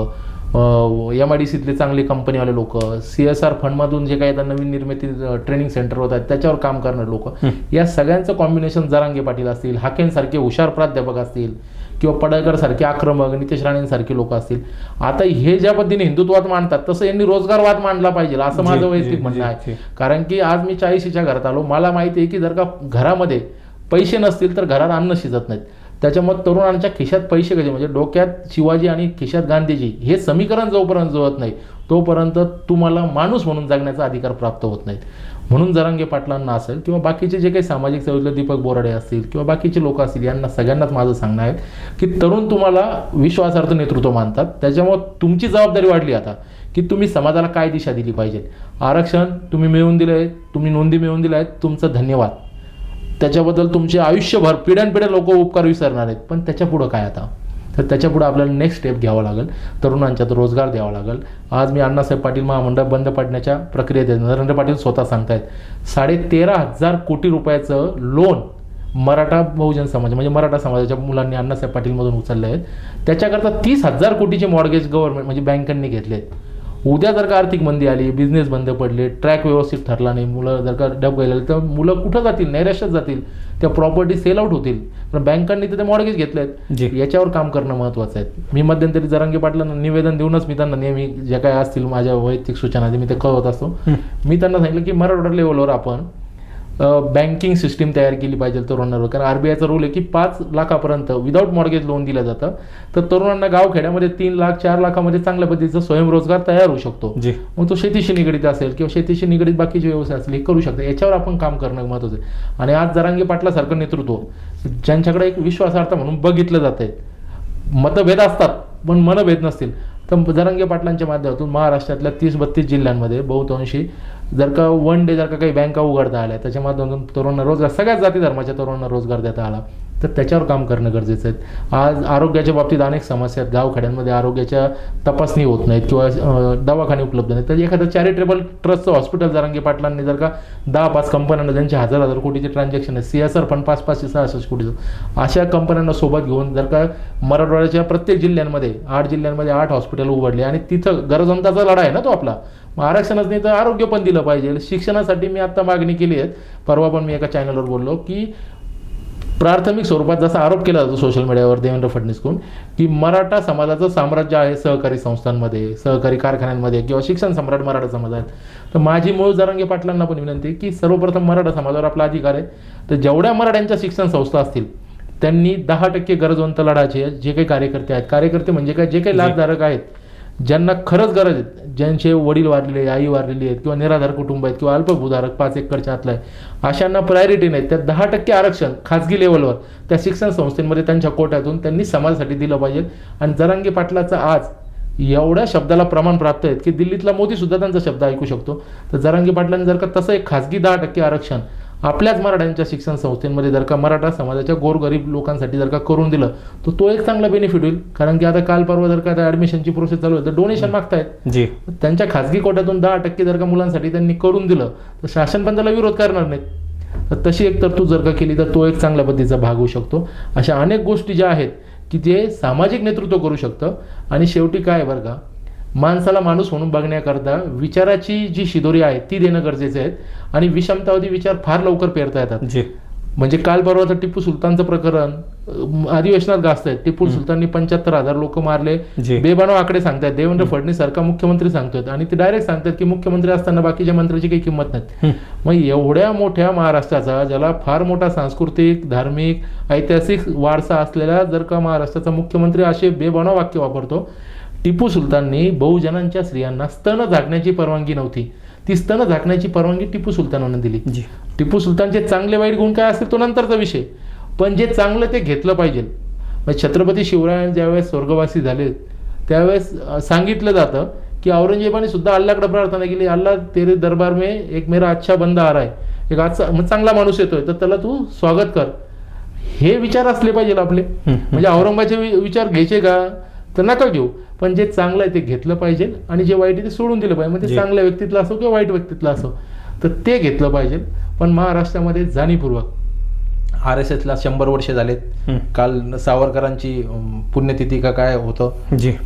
MIDCतले चांगले कंपनीवाले लोक, CSR फंडमधून जे काही आता नवीन निर्मिती ट्रेनिंग सेंटर होत आहेत त्याच्यावर काम करणारे लोक, या सगळ्यांचं कॉम्बिनेशन जरांगे पाटील असतील, हाकेंसारखे हुशार प्राध्यापक असतील, किंवा पडळकर सारखे आक्रमक, नितेश राणेंसारखे लोक असतील. आता हे ज्या पद्धतीने हिंदुत्वाद मांडतात तसं यांनी रोजगारवाद मांडला पाहिजे असं माझं वैयक्तिक म्हणणं आहे. कारण की आज मी 40च्या घरात आलो, मला माहिती आहे की जर का घरामध्ये पैसे नसतील तर घरात अन्न शिजत नाहीत. त्याच्यामुळे तरुणांच्या खिशात पैसे कसे, म्हणजे डोक्यात शिवाजी आणि खिशात गांधीजी हे समीकरण जोपर्यंत जुळत नाही तोपर्यंत तुम्हाला माणूस म्हणून जगण्याचा अधिकार प्राप्त होत नाहीत. म्हणून जरांगे पाटलांना असेल किंवा बाकीचे जे काही सामाजिक सेवक दीपक बोराडे असतील किंवा बाकीचे लोक असतील, यांना सगळ्यांनाच माझं सांगणं आहे की तरुण तुम्हाला विश्वासार्थ नेतृत्व मानतात. त्याच्यामुळे तुमची जबाबदारी वाढली आता की तुम्ही समाजाला काय दिशा दिली पाहिजे. आरक्षण तुम्ही मिळवून दिलं आहे, तुम्ही नोंदी मिळवून दिल्या आहेत, तुमचं धन्यवाद. त्याच्याबद्दल तुमचे आयुष्यभर पिढ्यानपिढ्या लोक उपकार विसरणार आहेत. पण त्याच्या पुढं काय आता, तर त्याच्या पुढे आपल्याला नेक्स्ट स्टेप घ्यावा लागेल. तरुणांच्यात रोजगार द्यावा लागेल. आज मी अण्णासाहेब पाटील महामंडळ बंद पाडण्याच्या प्रक्रियेत आहे. नरेंद्र पाटील स्वतः सांगतायत 13,500 कोटी रुपयाचं लोन मराठा बहुजन समाज म्हणजे मराठा समाजाच्या मुलांनी अण्णासाहेब पाटीलमधून उचलले आहेत. त्याच्याकरता 30,000 कोटीचे मॉर्गेज गव्हर्नमेंट म्हणजे बँकांनी घेतले. उद्या जर का आर्थिक मंदी आली, बिझनेस बंद पडले, ट्रॅक व्यवस्थित ठरला नाही, मुलं जर का डब गेले तर मुलं कुठं जातील, नैराश्यात जातील, त्या प्रॉपर्टी सेल आउट होतील. पण बँकांनी तिथे मॉर्गेज घेतलेत. याच्यावर काम करणं महत्त्वाचं आहे. मी मध्यंतरी जरांगे पाटलांना निवेदन देऊनच मी त्यांना नेहमी जे काय असतील माझ्या वैयक्तिक सूचना मी ते कळवत असतो. मी त्यांना सांगितलं की मराठवाडा लेवलवर आपण बँकिंग सिस्टीम तयार केली पाहिजे तरुणांवर. कारण आरबीआयचा रूल आहे की 5 लाखापर्यंत विदाऊट मॉर्गेज लोन दिलं जातं. तर तरुणांना गावखेड्यामध्ये 3 लाख 4 लाखामध्ये चांगल्या पद्धतीचा स्वयंरोजगार तयार होऊ शकतो. मग तो शेतीशी निगडीत असेल किंवा शेतीशी निगडीत बाकीचे व्यवसाय असतील हे करू शकतो. याच्यावर आपण काम करणं महत्त्वाचं आहे. आणि आज जरांगे पाटलासारखं नेतृत्व ज्यांच्याकडे एक विश्वासार्थ म्हणून बघितलं जात आहे, मतभेद असतात पण मनभेद नसतील, तर जरांगे पाटलांच्या माध्यमातून महाराष्ट्रातल्या 30-32 जिल्ह्यांमध्ये बहुतांशी जर का वन डे जर का काही बँका उघडता आल्या, त्याच्या माध्यमातून तरुणांना रोजगार, सगळ्याच जाती धर्माच्या तरुणांना रोजगार देता आला, तर त्याच्यावर काम करणं गरजेचं आहे. आज आरोग्याच्या बाबतीत अनेक समस्या आहेत. गावखेड्यांमध्ये आरोग्याच्या तपासणी होत नाहीत किंवा दवाखाने उपलब्ध नाहीत. तर एखादं चॅरिटेबल ट्रस्टचं हॉस्पिटल जरांगे पाटलांनी जर का 10-5 कंपन्यांना ज्यांचे हजार कोटीचे ट्रान्झॅक्शन आहे, CSR पण 500-600 कोटीचं, अशा कंपन्यांना सोबत घेऊन जर का मराठवाड्याच्या प्रत्येक जिल्ह्यांमध्ये 8 जिल्ह्यांमध्ये 8 हॉस्पिटल उघडले आणि तिथं गरजवंताचा लढा आहे ना तो आपला. मग आरक्षणच नाही तर आरोग्य पण दिलं पाहिजे. शिक्षणासाठी मी आता मागणी केली आहे. परवा पण मी एका चॅनलवर बोललो की प्राथमिक स्वरूपात जसा आरोप केला जातो सोशल मीडियावर देवेंद्र फडणवीसकडून की मराठा समाजाचं साम्राज्य आहे सहकारी संस्थांमध्ये, सहकारी कारखान्यांमध्ये किंवा शिक्षण सम्राट मराठा समाज आहेत. तर माझी मूळ जरांगे पाटलांना पण विनंती की सर्वप्रथम मराठा समाजावर आपला अधिकार आहे. तर जेवढ्या मराठ्यांच्या शिक्षण संस्था असतील त्यांनी 10% गरजवंत लढाचे जे काही कार्यकर्ते आहेत, कार्यकर्ते म्हणजे काय, जे काही लाभधारक आहेत, ज्यांना खरंच गरज आहे, ज्यांचे वडील वारलेले, आई वारलेली आहेत किंवा निराधार कुटुंब आहेत किंवा अल्पभूधारक 5 एकरच्या आतला आहे, अशांना प्रायोरिटी नाही. त्या 10% आरक्षण खाजगी लेवलवर त्या शिक्षण संस्थेमध्ये त्यांच्या कोट्यातून त्यांनी समाजासाठी दिलं पाहिजे. आणि जरांगे पाटलाचा आज एवढ्या शब्दाला प्रमाण प्राप्त आहेत की दिल्लीतला मोदी सुद्धा त्यांचा शब्द ऐकू शकतो. तर जरांगे पाटलांनी जर का तसं एक खाजगी 10% आरक्षण आपल्याच मराठ्यांच्या शिक्षण संस्थेमध्ये जर का मराठा समाजाच्या गोरगरीब लोकांसाठी जर का करून दिलं तर तो एक चांगला बेनिफिट होईल. कारण की आता काल परवा जर का ऍडमिशनची प्रोसेस चालू आहे तर डोनेशन मागतायत. त्यांच्या खाजगी कोट्यातून 10% जर का मुलांसाठी त्यांनी करून दिलं तर शासन पण त्याला विरोध करणार नाहीत. तर तशी एक तरतूद जर का केली तर तो एक चांगल्या पद्धतीचा भाग होऊ शकतो. अशा अनेक गोष्टी ज्या आहेत की जे सामाजिक नेतृत्व करू शकतं. आणि शेवटी काय बरं का, माणसाला माणूस म्हणून बघण्याकरता विचाराची जी शिदोरी आहे ती देणं गरजेचं आहे. आणि विषमतावादी विचार फार लवकर पेरता येतात. म्हणजे काल परवा तर टिपू सुलतानचं प्रकरण अधिवेशनात गाजतंय. टिपू सुलताननी 75,000 लोक मारले, बेबानो आकडे सांगतायत. देवेंद्र फडणवीस सारखा मुख्यमंत्री सांगतोय आणि ते डायरेक्ट सांगतात की मुख्यमंत्री असताना बाकीच्या मंत्र्याची काही किंमत नाही. मग एवढ्या मोठ्या महाराष्ट्राचा, ज्याला फार मोठा सांस्कृतिक, धार्मिक, ऐतिहासिक वारसा असलेला जर का महाराष्ट्राचा मुख्यमंत्री असे बेबानो वाक्य वापरतो. टिपू सुलताननी बहुजनांच्या स्त्रियांना स्तन झाकण्याची परवानगी नव्हती, ती स्तन झाकण्याची परवानगी टिपू सुलतानानं दिली. टिपू सुलतानचे चांगले वाईट गुण काय असतील तो नंतरचा विषय, पण जे चांगलं ते घेतलं पाहिजे. म्हणजे छत्रपती शिवराय ज्यावेळेस स्वर्गवासी झाले त्यावेळेस सांगितलं जातं की औरंगजेबाने सुद्धा अल्लाकडे प्रार्थना केली, अल्लाह तेरे दरबार में एक मेरा अच्छा बंदा आ रहा है, एक चांगला माणूस येतोय तर त्याला तू स्वागत कर. हे विचार असले पाहिजे आपले. म्हणजे औरंगाबादचे विचार घ्यायचे का तर नका घेऊ, पण जे चांगलं आहे ते घेतलं पाहिजे आणि जे वाईट आहे ते सोडून दिलं पाहिजे. म्हणजे चांगल्या व्यक्तीतलं असो किंवा वाईट व्यक्तीतलं असो तर ते घेतलं पाहिजे. पण महाराष्ट्रामध्ये जाणीवपूर्वक RSSला 100 वर्ष झालेत. काल सावरकरांची पुण्यतिथी का काय होतं,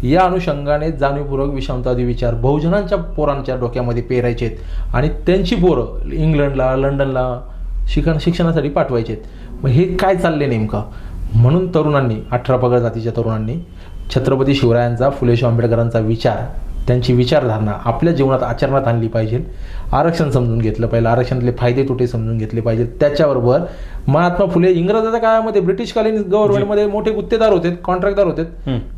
या अनुषंगाने जाणीवपूर्वक विषमतावादी विचार बहुजनांच्या पोरांच्या डोक्यामध्ये पेरायचे आहेत आणि त्यांची पोरं इंग्लंडला, लंडनला शिक्षणासाठी पाठवायचे आहेत. मग हे काय चालले नेमकं. म्हणून तरुणांनी, 18 पगड जातीच्या तरुणांनी छत्रपती शिवरायांचा, फुले शाहू आंबेडकरांचा विचार त्यांची विचारधारणा आपल्या जीवनात आचरणात आणली पाहिजे. आरक्षण समजून घेतलं पाहिजे, आरक्षणातले फायदे तोटे समजून घेतले पाहिजे. त्याच्याबरोबर महात्मा फुले इंग्रजाच्या काळामध्ये ब्रिटिशकालीन गव्हर्नमेंटमध्ये मोठे गुत्तेदार होते, कॉन्ट्रॅक्टदार होते.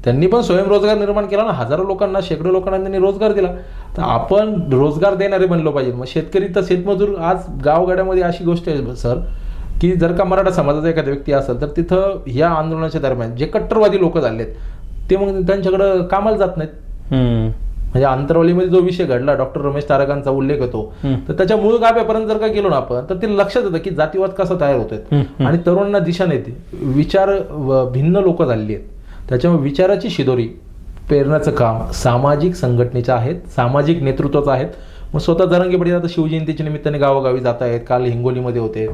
त्यांनी पण स्वयंरोजगार निर्माण केला ना, हजारो लोकांना, शेकडो लोकांना त्यांनी रोजगार दिला. तर आपण रोजगार देणारे बनलो पाहिजे. मग शेतकरी तर शेतमजूर आज गावगाड्यामध्ये अशी गोष्ट आहे सर, की जर का मराठा समाजाचा एखादा व्यक्ती असेल तर तिथं या आंदोलनाच्या दरम्यान जे कट्टरवादी लोक झालेत ते मग त्यांच्याकडे कामाला जात नाहीत. म्हणजे आंतरवलीमध्ये जो विषय घडला, डॉक्टर रमेश तारकांचा उल्लेख होतो, तर त्याच्या मूळ गाभ्यापर्यंत जर का गेलो ना आपण, तर ते लक्षात येतं की जातीवाद कसा तयार होतोय आणि तरुणांना दिशा नेते, विचार भिन्न लोक झालेली आहेत. त्याच्यामुळे विचाराची शिदोरी पेरण्याचं काम सामाजिक संघटनेचं आहेत, सामाजिक नेतृत्वाचं आहेत. मग स्वतः जरांगे पाटील आता शिवजयंतीच्या निमित्ताने गावोगावी जात आहेत. काल हिंगोलीमध्ये होते,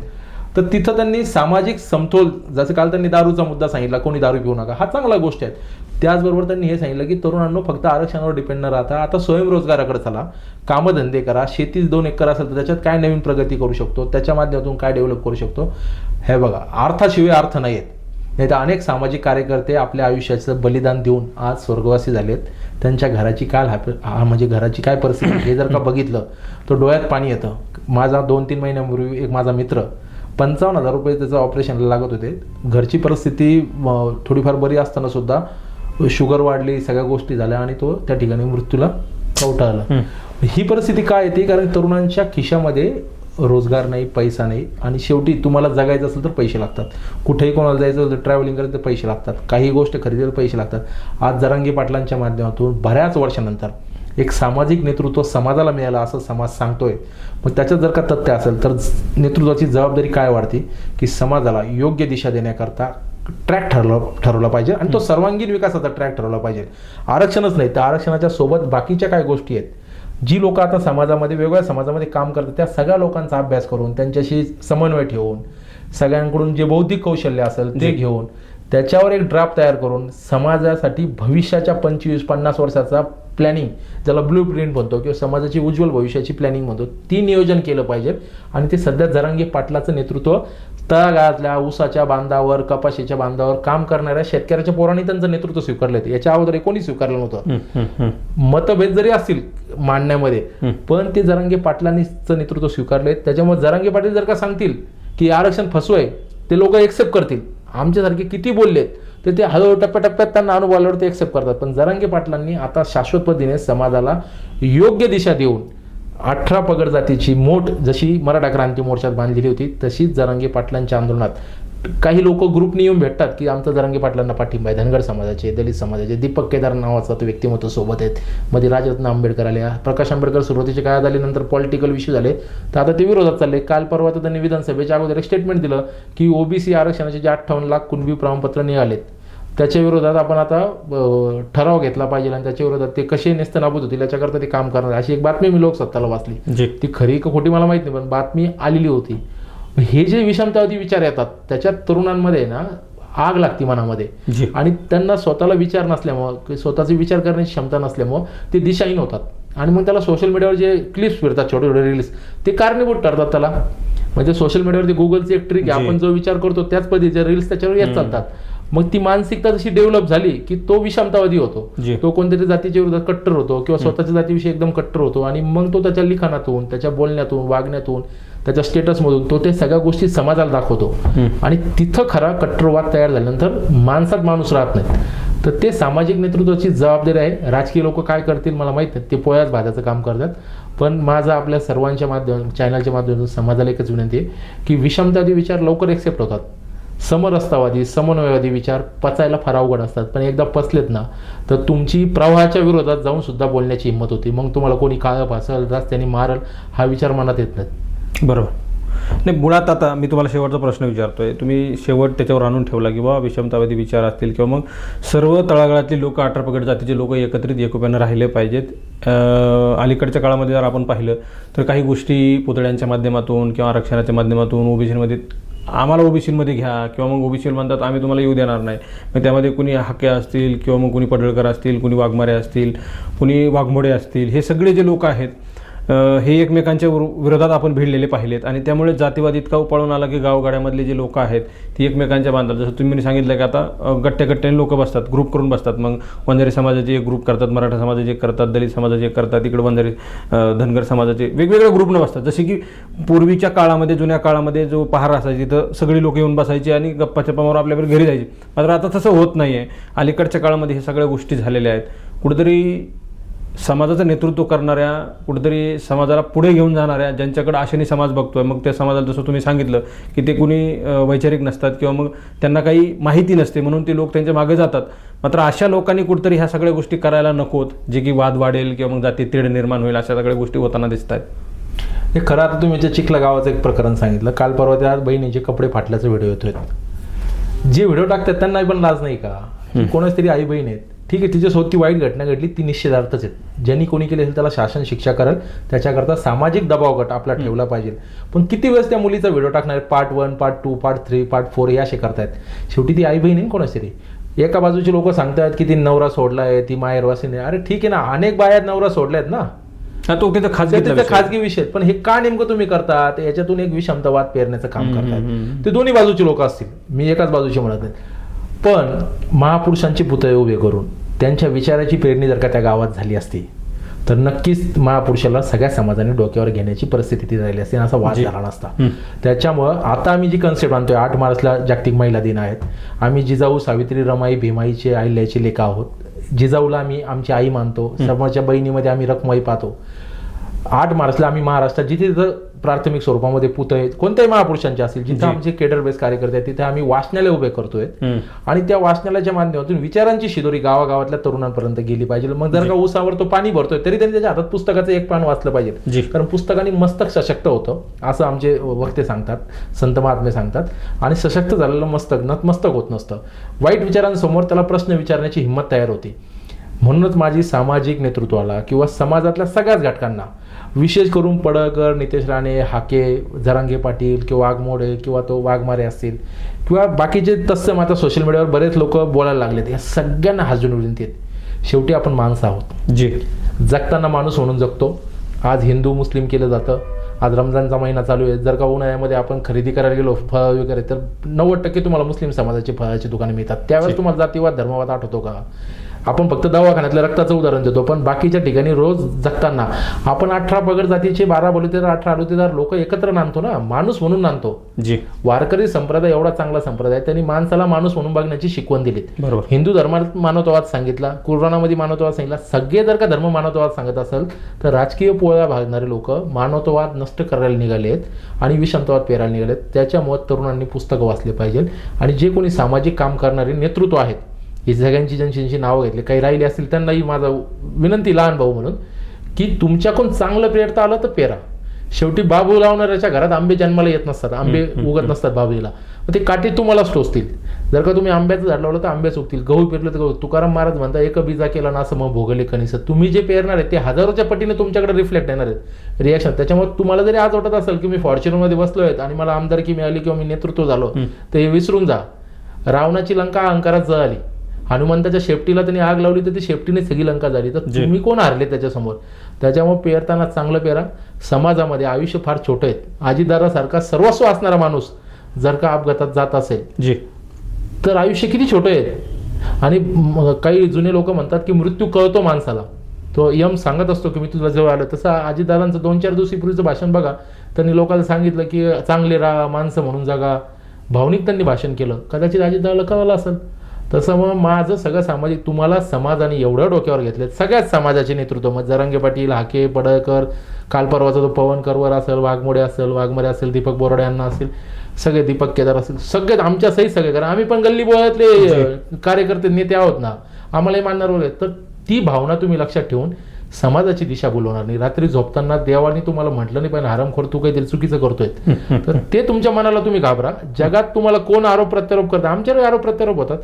तर तिथं त्यांनी सामाजिक समतोल, जसं काल त्यांनी दारूचा मुद्दा सांगितला, कोणी दारू पिऊ नका, हा चांगला गोष्ट आहे. त्याचबरोबर त्यांनी हे सांगितलं की तरुणांनो फक्त आरक्षणावर डिपेंड न राहता आता स्वयंरोजगाराकडे चला, कामधंदे करा. शेती 2 एकर असेल तर त्याच्यात काय नवीन प्रगती करू शकतो, त्याच्या माध्यमातून काय डेव्हलप करू शकतो. हे बघा, अर्थाशिवाय अर्थ नाही आहेत. नाही तर अनेक सामाजिक कार्यकर्ते आपल्या आयुष्याचं बलिदान देऊन आज स्वर्गवासी झालेत. त्यांच्या घराची काय म्हणजे घराची काय परिस्थिती हे जर का बघितलं तर डोळ्यात पाणी येतं. माझा 2-3 महिन्यापूर्वी एक माझा मित्र 55,000 रुपये त्याचं ऑपरेशनला लागत होते. घरची परिस्थिती थोडीफार बरी असताना सुद्धा शुगर वाढली, सगळ्या गोष्टी झाल्या आणि तो त्या ठिकाणी मृत्यूला कवटाळला. ही परिस्थिती काय येते, कारण तरुणांच्या खिशामध्ये रोजगार नाही, पैसा नाही आणि शेवटी तुम्हाला जगायचं असेल तर पैसे लागतात. कुठेही कोणाला जायचं असेल तर ट्रॅव्हलिंग करायचं तर पैसे लागतात, काही गोष्ट खरेदीला पैसे लागतात. आज जरांगे पाटलांच्या माध्यमातून बऱ्याच वर्षानंतर एक सामाजिक नेतृत्व समाजाला मिळालं असं समाज सांगतोय. मग त्याच्यात जर का तथ्य असेल तर नेतृत्वाची जबाबदारी काय वाढते की समाजाला योग्य दिशा देण्याकरता ट्रॅक ठरवला पाहिजे आणि तो सर्वांगीण विकासाचा ट्रॅक ठरवला पाहिजे. आरक्षणच नाही तर आरक्षणाच्या सोबत बाकीच्या काय गोष्टी आहेत, जी लोक आता समाजामध्ये वेगवेगळ्या समाजामध्ये काम करतात त्या सगळ्या लोकांचा अभ्यास करून त्यांच्याशी समन्वय ठेवून सगळ्यांकडून जे बौद्धिक कौशल्य असेल ते घेऊन त्याच्यावर एक ड्राफ्ट तयार करून समाजासाठी भविष्याच्या 25-50 वर्षाचा प्लॅनिंग, ज्याला ब्लू प्रिंट म्हणतो किंवा समाजाची उज्ज्वल भविष्याची प्लॅनिंग म्हणतो, ती नियोजन केलं पाहिजे. आणि ते सध्या जरांगे पाटलाचं नेतृत्व तळागाळातल्या ऊसाच्या बांधावर, कपाशीच्या बांधावर काम करणाऱ्या शेतकऱ्याच्या पोरांनी त्यांचं नेतृत्व स्वीकारलं. याच्या अगोदर कोणी स्वीकारलं नव्हतं. मतभेद जरी असतील मांडण्यामध्ये पण ते जरांगे पाटलांचं नेतृत्व स्वीकारले. त्याच्यामुळे जरांगे पाटील जर का सांगतील की आरक्षण फसवंय, ते लोक एक्सेप्ट करतील. आमच्यासारखे किती बोललेत तर ते हळूहळू टप्प्याटप्प्यात त्यांना अनुभव आल्यावर ते एक्सेप्ट करतात. पण जरांगे पाटलांनी आता शाश्वत पद्धतीने समाजाला योग्य दिशा देऊन 18 पगड जातीची मोठ जशी मराठा क्रांती मोर्चात बांधलेली होती तशीच जरांगे पाटलांच्या आंदोलनात काही लोक ग्रुपने येऊन भेटतात की आमचा जरांगे पाटलांना पाठिंबा आहे. धनगर समाजाचे, दलित समाजाचे, दीपक केदार नावाचा तो व्यक्तिमत्व सोबत आहेत. मध्ये राजरत्न आंबेडकर आले, प्रकाश आंबेडकर सुरुवातीच्या काळात आले, नंतर पॉलिटिकल इश्यू झाले तर आता ते विरोधात चालले. काल परवा तर त्यांनी विधानसभेच्या अगोदर एक स्टेटमेंट दिलं की ओबीसी आरक्षणाचे जे 58 लाख कुणबी प्रमाणपत्र निघालेत त्याच्या विरोधात आपण आता ठराव घेतला पाहिजे आणि त्याच्या विरोधात ते कसे नेस्तनाबूत होतील याच्याकरता ते काम करणार. अशी एक बातमी मी लोकसत्ताला वाचली, ती खरी का खोटी मला माहित नाही पण बातमी आलेली होती. हे जे विषमतावादी विचार येतात त्याच्यात तरुणांमध्ये ना आग लागते मनामध्ये आणि त्यांना स्वतःला विचार नसल्यामुळं, स्वतःचे विचार करण्याची क्षमता नसल्यामुळं ते दिशाहीन होतात आणि मग त्याला सोशल मीडियावर जे क्लिप्स फिरतात, छोटे छोटे रील्स, ते कारणीभूत ठरतात त्याला. म्हणजे सोशल मीडियावरती गुगलची एक ट्रिक आहे, आपण जो विचार करतो त्याच पद्धतीचे रील्स त्याच्यावर येत चालतात. मग ती मानसिकता जशी डेव्हलप झाली की तो विषमतावादी होतो, तो कोणत्यातरी जातीच्या विरोधात कट्टर होतो किंवा स्वतःच्या जातीविषयी एकदम कट्टर होतो आणि मग तो त्याच्या लिखाणातून, त्याच्या बोलण्यातून, वागण्यातून, त्याच्या स्टेटसमधून तो ते सगळ्या गोष्टी समाजाला दाखवतो आणि तिथं खरा कट्टरवाद तयार झाल्यानंतर माणसात माणूस राहत नाही. तर ते सामाजिक नेतृत्वाची जबाबदारी आहे. राजकीय लोक काय करतील मला माहित नाही, ते पोळ्याच भाज्याचं काम करतात. पण माझा आपल्या सर्वांच्या चॅनलच्या माध्यमातून समाजाला एकच विनंती आहे की विषमतावादी विचार लवकर एक्सेप्ट होतात. समरसतावादी, समन्वयवादी विचार पचायला फार अवघड असतात, पण एकदा पचलेत ना तर तुमची प्रवाहाच्या विरोधात जाऊन सुद्धा बोलण्याची हिंमत होती. मग तुम्हाला कोणी काळं फासल, रस्त्याने मारल हा विचार मनात येत नाही. बरोबर. नाही, मुळात आता मी तुम्हाला शेवटचा प्रश्न विचारतोय, तुम्ही शेवट त्याच्यावर आणून ठेवला की बाबा विषमतावादी विचार असतील किंवा मग सर्व तळागाळातली लोक, 18 पगड जातीचे लोक एकत्रित एकोप्यानं राहिले पाहिजेत. अलीकडच्या काळामध्ये जर आपण पाहिलं तर काही गोष्टी पुतळ्यांच्या माध्यमातून किंवा आरक्षणाच्या माध्यमातून ओबीसीमध्ये आम्हाला ओबीसीमध्ये घ्या किंवा मग ओबीसी म्हणतात आम्ही तुम्हाला येऊ देणार नाही. मग त्यामध्ये कुणी हाके असतील किंवा मग कुणी पडळकर असतील, कुणी वाघमारे असतील, कुणी वाघमोडे असतील, हे सगळे जे लोक आहेत हे एकमेकांच्या विरोधात आपण भिडलेले पाहिलेत आणि त्यामुळे जातीवाद इतका उपाळून आला की गावगाड्यामधले जे लोक आहेत ती एकमेकांच्या बांधतात. जसं तुम्ही सांगितलं की आता गट्ट्यागट्ट्याने लोक बसतात, ग्रुप करून बसतात. मग वंजारी समाजाचे एक ग्रुप करतात, मराठा समाजाचे एक करतात, दलित समाजाचे एक करतात, इकडे वंजारी धनगर समाजाचे वेगवेगळ्या ग्रुपनं बसतात. जसे की पूर्वीच्या काळामध्ये, जुन्या काळामध्ये जो पहार असायची तिथं सगळी लोक येऊन बसायची आणि गप्पाच्या पामावर आपल्याकडे घरी जायची. मात्र आता तसं होत नाही आहे. अलीकडच्या काळामध्ये हे सगळ्या गोष्टी झालेल्या आहेत. कुठेतरी समाजाचं नेतृत्व करणाऱ्या, कुठेतरी समाजाला पुढे घेऊन जाणाऱ्या, ज्यांच्याकडे आशेने समाज बघतोय, मग त्या समाजाला जसं तुम्ही सांगितलं की ते कुणी वैचारिक नसतात किंवा मग त्यांना काही माहिती नसते म्हणून ते लोक त्यांच्या मागे जातात. मात्र अशा लोकांनी कुठेतरी ह्या सगळ्या गोष्टी करायला नकोत, जे की वाद वाढेल किंवा मग जाती तेढ निर्माण होईल, अशा सगळ्या गोष्टी होताना दिसत आहेत. हे खरं आता तुम्ही जे चिखला गावाचं एक प्रकरण सांगितलं, काल परवा त्या बहिणीचे कपडे फाटल्याचा व्हिडिओ येतोय. जे व्हिडिओ टाकतात त्यांना पण लाज नाही का? कोणाच तरी आई बहीण आहेत, ठीक आहे, तिच्यासोबत ती वाईट घटना घडली, ती निश्चितार्थच आहेत. ज्यांनी कोणी केली असेल त्याला शासन शिक्षा करेल, त्याच्याकरता सामाजिक दबाव गट आपला ठेवला पाहिजे. पण किती वेळेस त्या मुलीचा व्हिडिओ टाकणार, पार्ट 1, पार्ट 2, पार्ट 3, पार्ट 4 हे असे करतायत. शेवटी ती आई बहीण आहे कोणाच तरी. एका बाजूचे लोक सांगतात की ती नवरा सोडलाय, ती माहेरवासीने. अरे ठीक आहे ना, अनेक बायात नवरा सोडल्यात ना, तो तिथं खाजगी विषय. पण हे का नेमकं तुम्ही करतात? याच्यातून एक विषमतावाद पेरण्याचं काम करतात. ते दोन्ही बाजूचे लोक असतील, मी एकाच बाजूचे म्हणत नाही. पण महापुरुषांची पुतळे उभे करून त्यांच्या विचाराची पेरणी जर का त्या गावात झाली असती तर नक्कीच महापुरुषाला सगळ्या समाजाने डोक्यावर घेण्याची परिस्थिती राहिली असती, असा वाद झाला नसता. त्याच्यामुळं आता आम्ही जी कन्सेप्ट आणतोय, 8 मार्चला जागतिक महिला दिन आहेत. आम्ही जिजाऊ, सावित्री, रमाई, भीमाईचे, अहिल्याची लेखा आहोत. जिजाऊला आम्ही आमची आई मानतो. सर्वांच्या बहिणीमध्ये आम्ही रखमाई पाहतो. 8 मार्चला आम्ही महाराष्ट्रात जिथे जिथं प्राथमिक स्वरूपामध्ये पुतळे कोणत्याही महापुरुषांचे असतील, जिथे आमचे केडर बेस कार्यकर्ते आहेत, तिथे आम्ही वाचनालय उभे करतोय. आणि त्या वाचनालयाच्या माध्यमातून विचारांची शिदोरी गावागावातल्या तरुणांपर्यंत गेली पाहिजे. मग जर का ऊसावर तो पाणी भरतोय तरी त्यांनी त्याच्या हातात पुस्तकाचं एक पान वाचलं पाहिजे, कारण पुस्तकाने मस्तक सशक्त होतं असं आमचे वक्ते सांगतात, संत महात्मे सांगतात. आणि सशक्त झालेलं मस्तक नतमस्तक होत नसतं. वाईट विचारांसमोर त्याला प्रश्न विचारण्याची हिंमत तयार होती. म्हणूनच माझी सामाजिक नेतृत्वाला किंवा समाजातल्या सगळ्याच घटकांना, विशेष करून पडळकर, नितेश राणे, हाके, जरांगे पाटील किंवा वाघमोडे किंवा तो वाघमारे असतील किंवा बाकीचे तत्सम आता सोशल मीडियावर बरेच लोक बोलायला लागलेत, या सगळ्यांना हाजून विनंती आहेत. शेवटी आपण माणसं आहोत. जगताना माणूस म्हणून जगतो. आज हिंदू मुस्लिम केलं जातं. आज रमजानचा महिना चालू आहे. जर का उन्हाळ्यामध्ये आपण खरेदी करायला गेलो फळ वगैरे, तर 90% तुम्हाला मुस्लिम समाजाची फळाची दुकाने मिळतात. त्यावेळेस तुम्हाला जातीवाद धर्मवाद आठवतो का? आपण फक्त दवाखान्यातल्या रक्ताचं उदाहरण देतो, पण बाकीच्या ठिकाणी रोज जगताना आपण 18 पगड जातीचे 12 बलुतेदार, 18 आलुतेदार लोक एकत्र नांदतो ना, माणूस म्हणून नांदतो. वारकरी संप्रदाय एवढा चांगला संप्रदाय, त्यांनी माणसाला माणूस म्हणून बघण्याची शिकवण दिली. हिंदू धर्मात मानवतावाद सांगितला, कुराणामध्ये मानवतावाद सांगितला. सगळे जर का धर्म मानवतावाद सांगत असेल तर राजकीय पोळ्या भागणारे लोक मानवतावाद नष्ट करायला निघालेत आणि विषमतावाद पेरायला निघालेत. त्याच्यामुळे तरुणांनी पुस्तकं वाचले पाहिजे. आणि जे कोणी सामाजिक काम करणारे नेतृत्व आहेत, ही सगळ्यांची ज्यांची नावं घेतली, काही राहिली असतील त्यांनाही माझा विनंती, लहान भाऊ म्हणून, की तुमच्याकडून चांगलं पेरता आलं तर पेरा. शेवटी बाबू लावणाऱ्याच्या घरात आंबे जन्माला येत नसतात, आंबे उगत नसतात बाबूला. ते काठी तुम्हालाच टोचतील. जर का तुम्ही आंब्याचं झाड लावलं तर आंबेच उगतील, गहू पेरलं तर गहू. तुकाराम महाराज म्हणता, एक बीजा केला ना असं मग भोगले कणीस. तुम्ही जे पेरणार आहे ते हजारोच्या पटीने तुमच्याकडे रिफ्लेक्ट येणार आहेत, रिॲक्शन. त्याच्यामुळे तुम्हाला जरी आज वाटत असेल की मी फॉर्च्युनरमध्ये बसलोय आणि मला आमदारकी मिळाली किंवा मी नेतृत्व झालो, तर हे विसरून जा. रावणाची लंका अहंकारात जळाली, हनुमंताच्या शेपटीला त्यांनी आग लावली तर ती शेपटीने सगळी लंका झाली. तर तुम्ही कोण हारले त्याच्यासमोर? त्याच्यामुळे पेरताना चांगलं पेरा. समाजामध्ये आयुष्य फार छोटं आहे. अजितदादासारखा सर्वस्व असणारा माणूस जर का अपघातात जात असेल तर आयुष्य किती छोटं आहे. आणि काही जुने लोक म्हणतात की मृत्यू कळतो माणसाला, तो यम सांगत असतो की मी तुला जवळ आलो. तसं अजितदादांचं 2-4 दिवसापूर्वीचं भाषण बघा. त्यांनी लोकांना सांगितलं की चांगले राहा, माणसं म्हणून जगा. भावनिक त्यांनी भाषण केलं. कदाचित अजितदादाला कळलं असेल. तसं मग माझं सगळं सामाजिक, तुम्हाला समाजाने एवढं डोक्यावर घेतलेत, सगळ्याच समाजाचे नेतृत्व, मग जरांगे पाटील, हाके, पडळकर, काल परवाचा तो पवन करवर असेल, वाघमोडे असेल, वाघमारे असेल, दीपक बोराडे यांना असेल, सगळे दीपक केदार असेल, सगळे आमच्या सहित सगळे. कारण आम्ही पण गल्ली बोळातले कार्यकर्ते नेते आहोत ना, आम्हालाही मानणार वगैरे. तर ती भावना तुम्ही लक्षात ठेवून समाजाची दिशा बोलवणार नाही. रात्री झोपताना देवाने तुम्हाला म्हटलं नाही पाहिजे हरामखोर तू काहीतरी चुकीचं करतोय, तर ते तुमच्या मनाला तुम्ही घाबरा. जगात तुम्हाला कोण आरोप प्रत्यारोप करतात, आमच्यावर आरोप प्रत्यारोप होतात,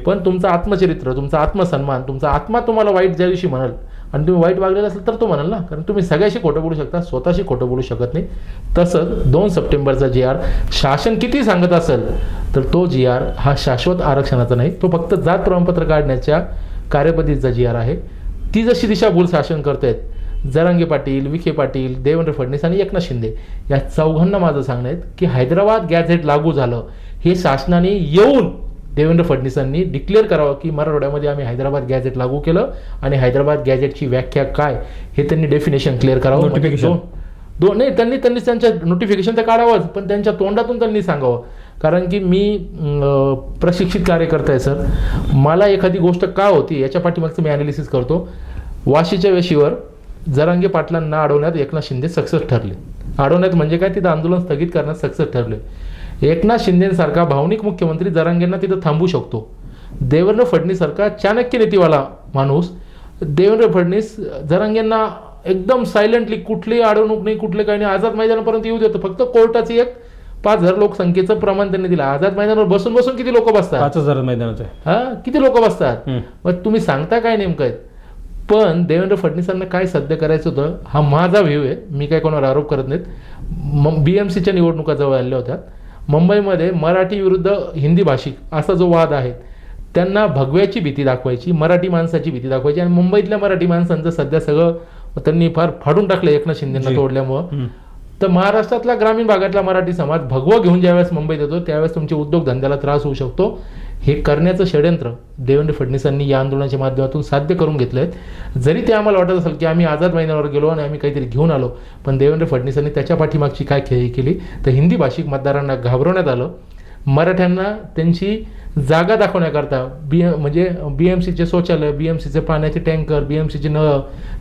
पण तुमचं आत्मचरित्र, तुमचा आत्मसन्मान, तुमचा आत्मा तुम्हाला वाईट ज्या दिवशी म्हणाल आणि तुम्ही वाईट वागलेलं असेल तर तो म्हणाल ना, कारण तुम्ही सगळ्याशी खोटं बोलू शकता, स्वतःशी खोटं बोलू शकत नाही. तसंच 2 सप्टेंबरचा GR शासन किती सांगत असेल तर तो GR हा शाश्वत आरक्षणाचा नाही, तो फक्त जात प्रमाणपत्र काढण्याच्या कार्यपद्धतीचा GR आहे. ती जशी दिशाभूल शासन करतायत, जरांगे पाटील, विखे पाटील, देवेंद्र फडणवीस आणि एकनाथ शिंदे या चौघांना माझं सांगणं आहे की हैदराबाद गॅझेट लागू झालं हे शासनाने येऊन देवेंद्र फडणवीसांनी डिक्लेअर करावं की मराठवाड्यामध्ये आम्ही हैदराबाद गॅझेट लागू केलं आणि हैदराबाद गॅझेटची व्याख्या काय हे त्यांनी डेफिनेशन क्लिअर करावं. Notification. नाही त्यांनी त्यांच्या नोटिफिकेशन तर काढावंच, पण त्यांच्या तोंडातून त्यांनी सांगावं. कारण की मी प्रशिक्षित कार्यकर्ता आहे सर. मला एखादी गोष्ट का होती याच्या पाठीमागचं मी ॲनालिसिस करतो. वाशीच्या वेशीवर जरांगे पाटलांना अडवण्यात एकनाथ शिंदे सक्सेस ठरले. अडवण्यात म्हणजे काय, तिथं आंदोलन स्थगित करण्यात सक्सेस ठरले. एकनाथ शिंदेसारखा भावनिक मुख्यमंत्री जरांगेंना तिथं थांबू शकतो. देवेंद्र फडणवीस सारखा चाणक्य नीतीवाला माणूस देवेंद्र फडणवीस जरांगेंना एकदम सायलेंटली कुठलीही अडवणूक नाही, कुठले काही नाही, आझाद मैदानापर्यंत येऊ देतो. फक्त कोर्टाची एक 5,000 लोकसंख्येचं प्रमाण त्यांनी दिलं. आझाद मैदानावर बसून बसून किती लोक बसतात? 5,000 मैदानाचं आहे. हा, किती लोक बसतात? मग तुम्ही सांगता काय नेमकं? पण देवेंद्र फडणवीसांना काय साध्य करायचं होतं, हा माझा व्ह्यू आहे, मी काय कोणावर आरोप करत नाहीत. BMCच्या निवडणुका जवळ आल्या होत्या. मुंबईमध्ये मराठी विरुद्ध हिंदी भाषिक असा जो वाद आहे, त्यांना भगव्याची भीती दाखवायची, मराठी माणसाची भीती दाखवायची. आणि मुंबईतल्या मराठी माणसांचं सध्या सगळं त्यांनी फार फाडून टाकलं एकनाथ शिंदेंना तोडल्यामुळं. तर महाराष्ट्रातला ग्रामीण भागातला मराठी समाज भगवं घेऊन ज्यावेळेस मुंबईत येतो त्यावेळेस तुमच्या उद्योगधंद्याला त्रास होऊ शकतो. हे करण्याचं षड्यंत्र देवेंद्र फडणवीसांनी या आंदोलनाच्या माध्यमातून साध्य करून घेतलं आहे. जरी ते आम्हाला वाटत असेल की आम्ही आझाद मैदानावर गेलो आणि आम्ही काहीतरी घेऊन आलो, पण देवेंद्र फडणवीसांनी त्याच्या पाठीमागची काय खेळी केली तर हिंदी भाषिक मतदारांना घाबरवण्यात आलं. मराठ्यांना त्यांची जागा दाखवण्याकरता म्हणजे BMCचे शौचालय, BMCचे पाण्याचे टँकर, BMCचे नळ,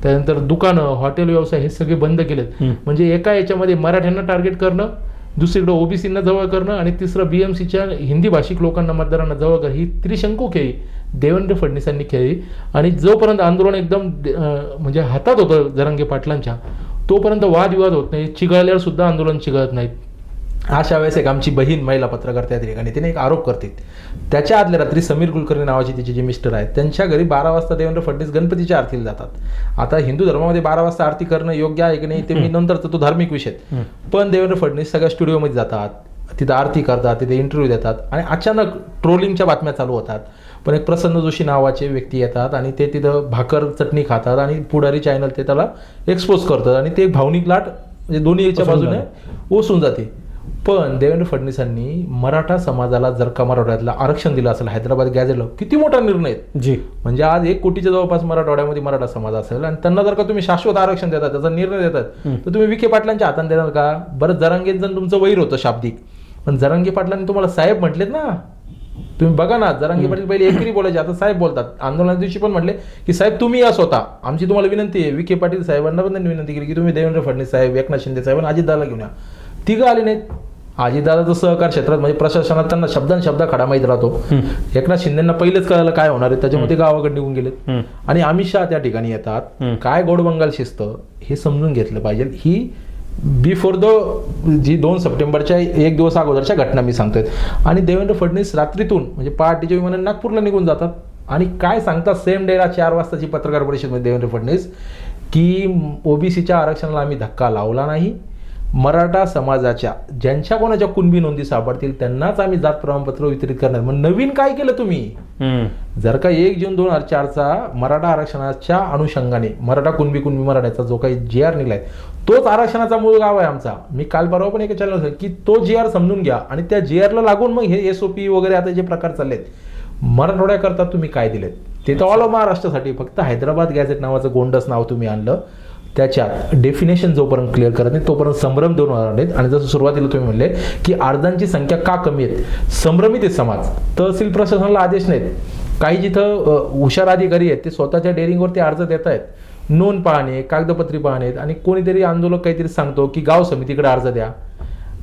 त्यानंतर दुकानं, हॉटेल व्यवसाय हे सगळे बंद केलेत. म्हणजे एका याच्यामध्ये मराठ्यांना टार्गेट करणं, दुसरीकडे OBCंना जवळ करणं आणि तिसरं BMCच्या हिंदी भाषिक लोकांना मतदारांना जवळ करणं, ही त्रिशंकू खेळी देवेंद्र फडणवीसांनी खेळली. आणि जोपर्यंत आंदोलन एकदम म्हणजे हातात होतं जरांगे पाटलांच्या, तोपर्यंत वादविवाद होत नाही, चिघळल्यावर सुद्धा आंदोलन चिघळत नाहीत. अशा वेळेस एक आमची बहीण महिला पत्रकार त्या ठिकाणी तिने एक आरोप करते. त्याच्या आदल्या रात्री समीर कुलकर्णी नावाचे तिचे जे मिस्टर आहेत त्यांच्या घरी 12 वाजता देवेंद्र फडणवीस गणपतीच्या आरतीला जातात. आता हिंदू धर्मामध्ये 12 वाजता आरती करणं योग्य आहे की नाही ते मी नंतरचा तो धार्मिक विषय. पण देवेंद्र फडणवीस सगळ्या स्टुडिओमध्ये जातात, तिथं आरती करतात, तिथे इंटरव्ह्यू देतात आणि अचानक ट्रोलिंगच्या बातम्या चालू होतात. पण एक प्रसन्न जोशी नावाचे व्यक्ती येतात आणि ते तिथं भाकर चटणी खातात आणि पुढारी चॅनल ते त्याला एक्सपोज करतात आणि ते एक भावनिक लाट म्हणजे दोन्ही याच्या बाजूने ओसून जाते. पण देवेंद्र फडणवीसांनी मराठा समाजाला जर का मराठवाड्यातलं आरक्षण दिलं असेल, हैदराबाद गॅझेटला, किती मोठा निर्णय जी. म्हणजे आज 1 कोटीच्या जवळपास मराठवाड्यामध्ये मराठा समाज असेल आणि त्यांना जर का तुम्ही शाश्वत आरक्षण देतात, त्याचा निर्णय देतात, तर तुम्ही विखे पाटलांच्या हाताने देणार का? बरं, जरांगेंचं तुमचं वैर होतं शाब्दिक, पण जरांगे पाटलांनी तुम्हाला साहेब म्हटलेत ना. तुम्ही बघा ना, जरांगे पाटील पहिले एकरी बोलायचे, आता साहेब बोलतात. आंदोलनाच्या दिवशी पण म्हटले की साहेब तुम्ही या स्वतः, आमची तुम्हाला विनंती आहे. विखे पाटील साहेबांना पण त्यांनी विनंती केली की तुम्ही देवेंद्र फडणवीस साहेब, एकनाथ शिंदे साहेब आणि अजितदादाला घेऊन या. तिघं आले नाहीत. अजितदादाचं सहकार क्षेत्रात म्हणजे प्रशासनात त्यांना शब्द खडा माहीत राहतो. एकनाथ शिंदेना पहिलेच कळालं काय होणार आहे, त्याच्यामध्ये गावाकडे निघून गेलेत. आणि अमित शहा त्या ठिकाणी येतात. काय गोड बंगाल शिस्त हे समजून घेतलं पाहिजे. ही बिफोर जी 2 सप्टेंबरच्या 1 दिवस अगोदरच्या घटना मी सांगतोय. आणि देवेंद्र फडणवीस रात्रीतून म्हणजे पहाटेच्या विमानाने नागपूरला निघून जातात आणि काय सांगतात सेम डेला 4 वाजताची पत्रकार परिषदेमध्ये देवेंद्र फडणवीस की OBCच्या आरक्षणाला आम्ही धक्का लावला नाही. मराठा समाजाच्या ज्यांच्या कोणाच्या कुणबी नोंदी सापडतील त्यांनाच आम्ही जात प्रमाणपत्र वितरित करणार. मग नवीन काय केलं तुम्ही? जर का 1 जून 2004चा मराठा आरक्षणाच्या अनुषंगाने मराठा कुणबी मराठ्याचा जो काही GR निघालाय तोच आरक्षणाचा मूळ गाव आहे आमचा. मी काल परवा पण एक चॅनल की तो GR समजून घ्या आणि त्या GRला लागून मग हे SOP वगैरे आता जे प्रकार चाललेत मराठवाड्याकरता तुम्ही काय दिलेत ते तर ऑल महाराष्ट्रासाठी. फक्त हैदराबाद गॅझेट नावाचं गोंडस नाव तुम्ही आणलं, त्याच्यात डेफिनेशन जोपर्यंत क्लिअर करत नाही तोपर्यंत संभ्रम देऊन होणार नाहीत. आणि जसं सुरुवातीला तुम्ही म्हणले की अर्जांची संख्या का कमी आहेत, संभ्रमित आहेत समाज. तहसील प्रशासनाला आदेश नाहीत. काही जिथं हुशार अधिकारी आहेत ते स्वतःच्या डेअरिंगवरती अर्ज देत आहेत, नोंद पाहणे, कागदपत्री पाहणे, आणि कोणीतरी आंदोलक काहीतरी सांगतो की गाव समितीकडे अर्ज द्या.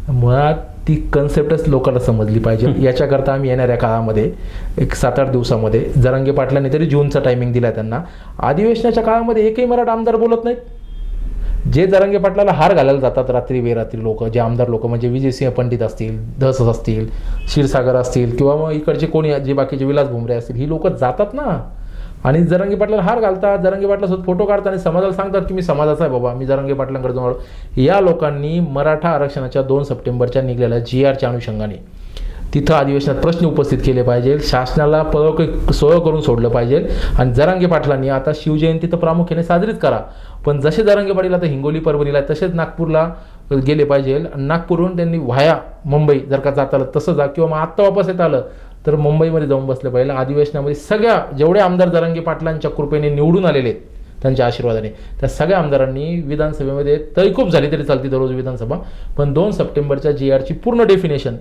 मुळात ती कन्सेप्टच लोकांना समजली पाहिजे. याच्याकरता आम्ही येणाऱ्या काळामध्ये एक 7-8 दिवसामध्ये जरांगे पाटलांनी तरी जूनचा टायमिंग दिला त्यांना. अधिवेशनाच्या काळामध्ये एकही मराठा आमदार बोलत नाहीत. जे जरांगे पाटलाला हार घालायला जातात रात्री बेरात्री लोक, जे आमदार लोक म्हणजे विजयसिंह पंडित असतील, धस असतील, क्षीरसागर असतील किंवा मग इकडचे कोणी जे बाकीचे विलास भुमरे असतील, ही लोक जातात ना आणि जरांगे पाटलाला हार घालतात, जरांगे पाटलासोबत फोटो काढतात आणि समाजाला सांगतात की मी समाजाचा आहे बाबा, मी जरांगे पाटलांकडे जाऊन. या लोकांनी मराठा आरक्षणाच्या 2 सप्टेंबरच्या निघलेल्या GRच्या अनुषंगाने तिथं अधिवेशनात प्रश्न उपस्थित केले पाहिजे, शासनाला सोय करून सोडलं पाहिजे. आणि जरांगे पाटलांनी आता शिवजयंती तर प्रामुख्याने साजरीच करा, पण जसे जरांगे पाटील आता हिंगोली परभणीला तसेच नागपूरला गेले पाहिजे. नागपूरहून त्यांनी व्हाया मुंबई जर का जात आलं तसं जा, किंवा मग आत्ता वापस येत आलं तर मुंबईमध्ये जाऊन बसले पाहिजे. अधिवेशनामध्ये सगळ्या जेवढे आमदार जरांगे पाटलांच्या कृपेने निवडून आलेले आहेत त्यांच्या आशीर्वादाने, त्या सगळ्या आमदारांनी विधानसभेमध्ये तैकूब झाली तरी चालती दररोज विधानसभा, पण 2 सप्टेंबरच्या GRची पूर्ण डेफिनेशन,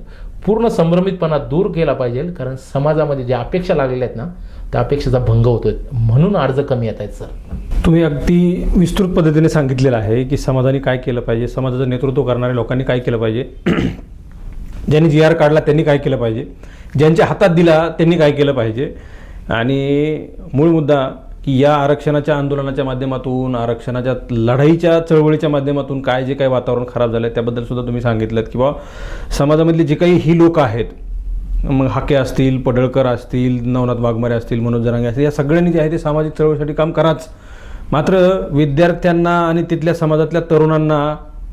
पूर्ण संभ्रमितपणा दूर केला पाहिजे. कारण समाजामध्ये ज्या अपेक्षा लागलेल्या आहेत ना, त्या अपेक्षेचा भंग होतोय, म्हणून अर्ज कमी येत आहेत. सर, तुम्ही अगदी विस्तृत पद्धतीने सांगितलेलं आहे की समाजाने काय केलं पाहिजे, समाजाचं नेतृत्व करणाऱ्या लोकांनी काय केलं पाहिजे, ज्यांनी GR काढला त्यांनी काय केलं पाहिजे, ज्यांच्या हातात दिला त्यांनी काय केलं पाहिजे. आणि मूळ मुद्दा की या आरक्षणाच्या आंदोलनाच्या माध्यमातून, आरक्षणाच्या लढाईच्या चळवळीच्या माध्यमातून काय जे काही वातावरण खराब झालं आहे त्याबद्दल सुद्धा तुम्ही सांगितलं, किंवा समाजामधली जी काही ही लोक आहेत, मग हाके असतील, पडळकर असतील, नवनाथ वाघमारे असतील, मनोज जरांगे असतील, या सगळ्यांनी जे आहे ते सामाजिक चळवळीसाठी काम कराच. मात्र विद्यार्थ्यांना आणि तिथल्या समाजातल्या तरुणांना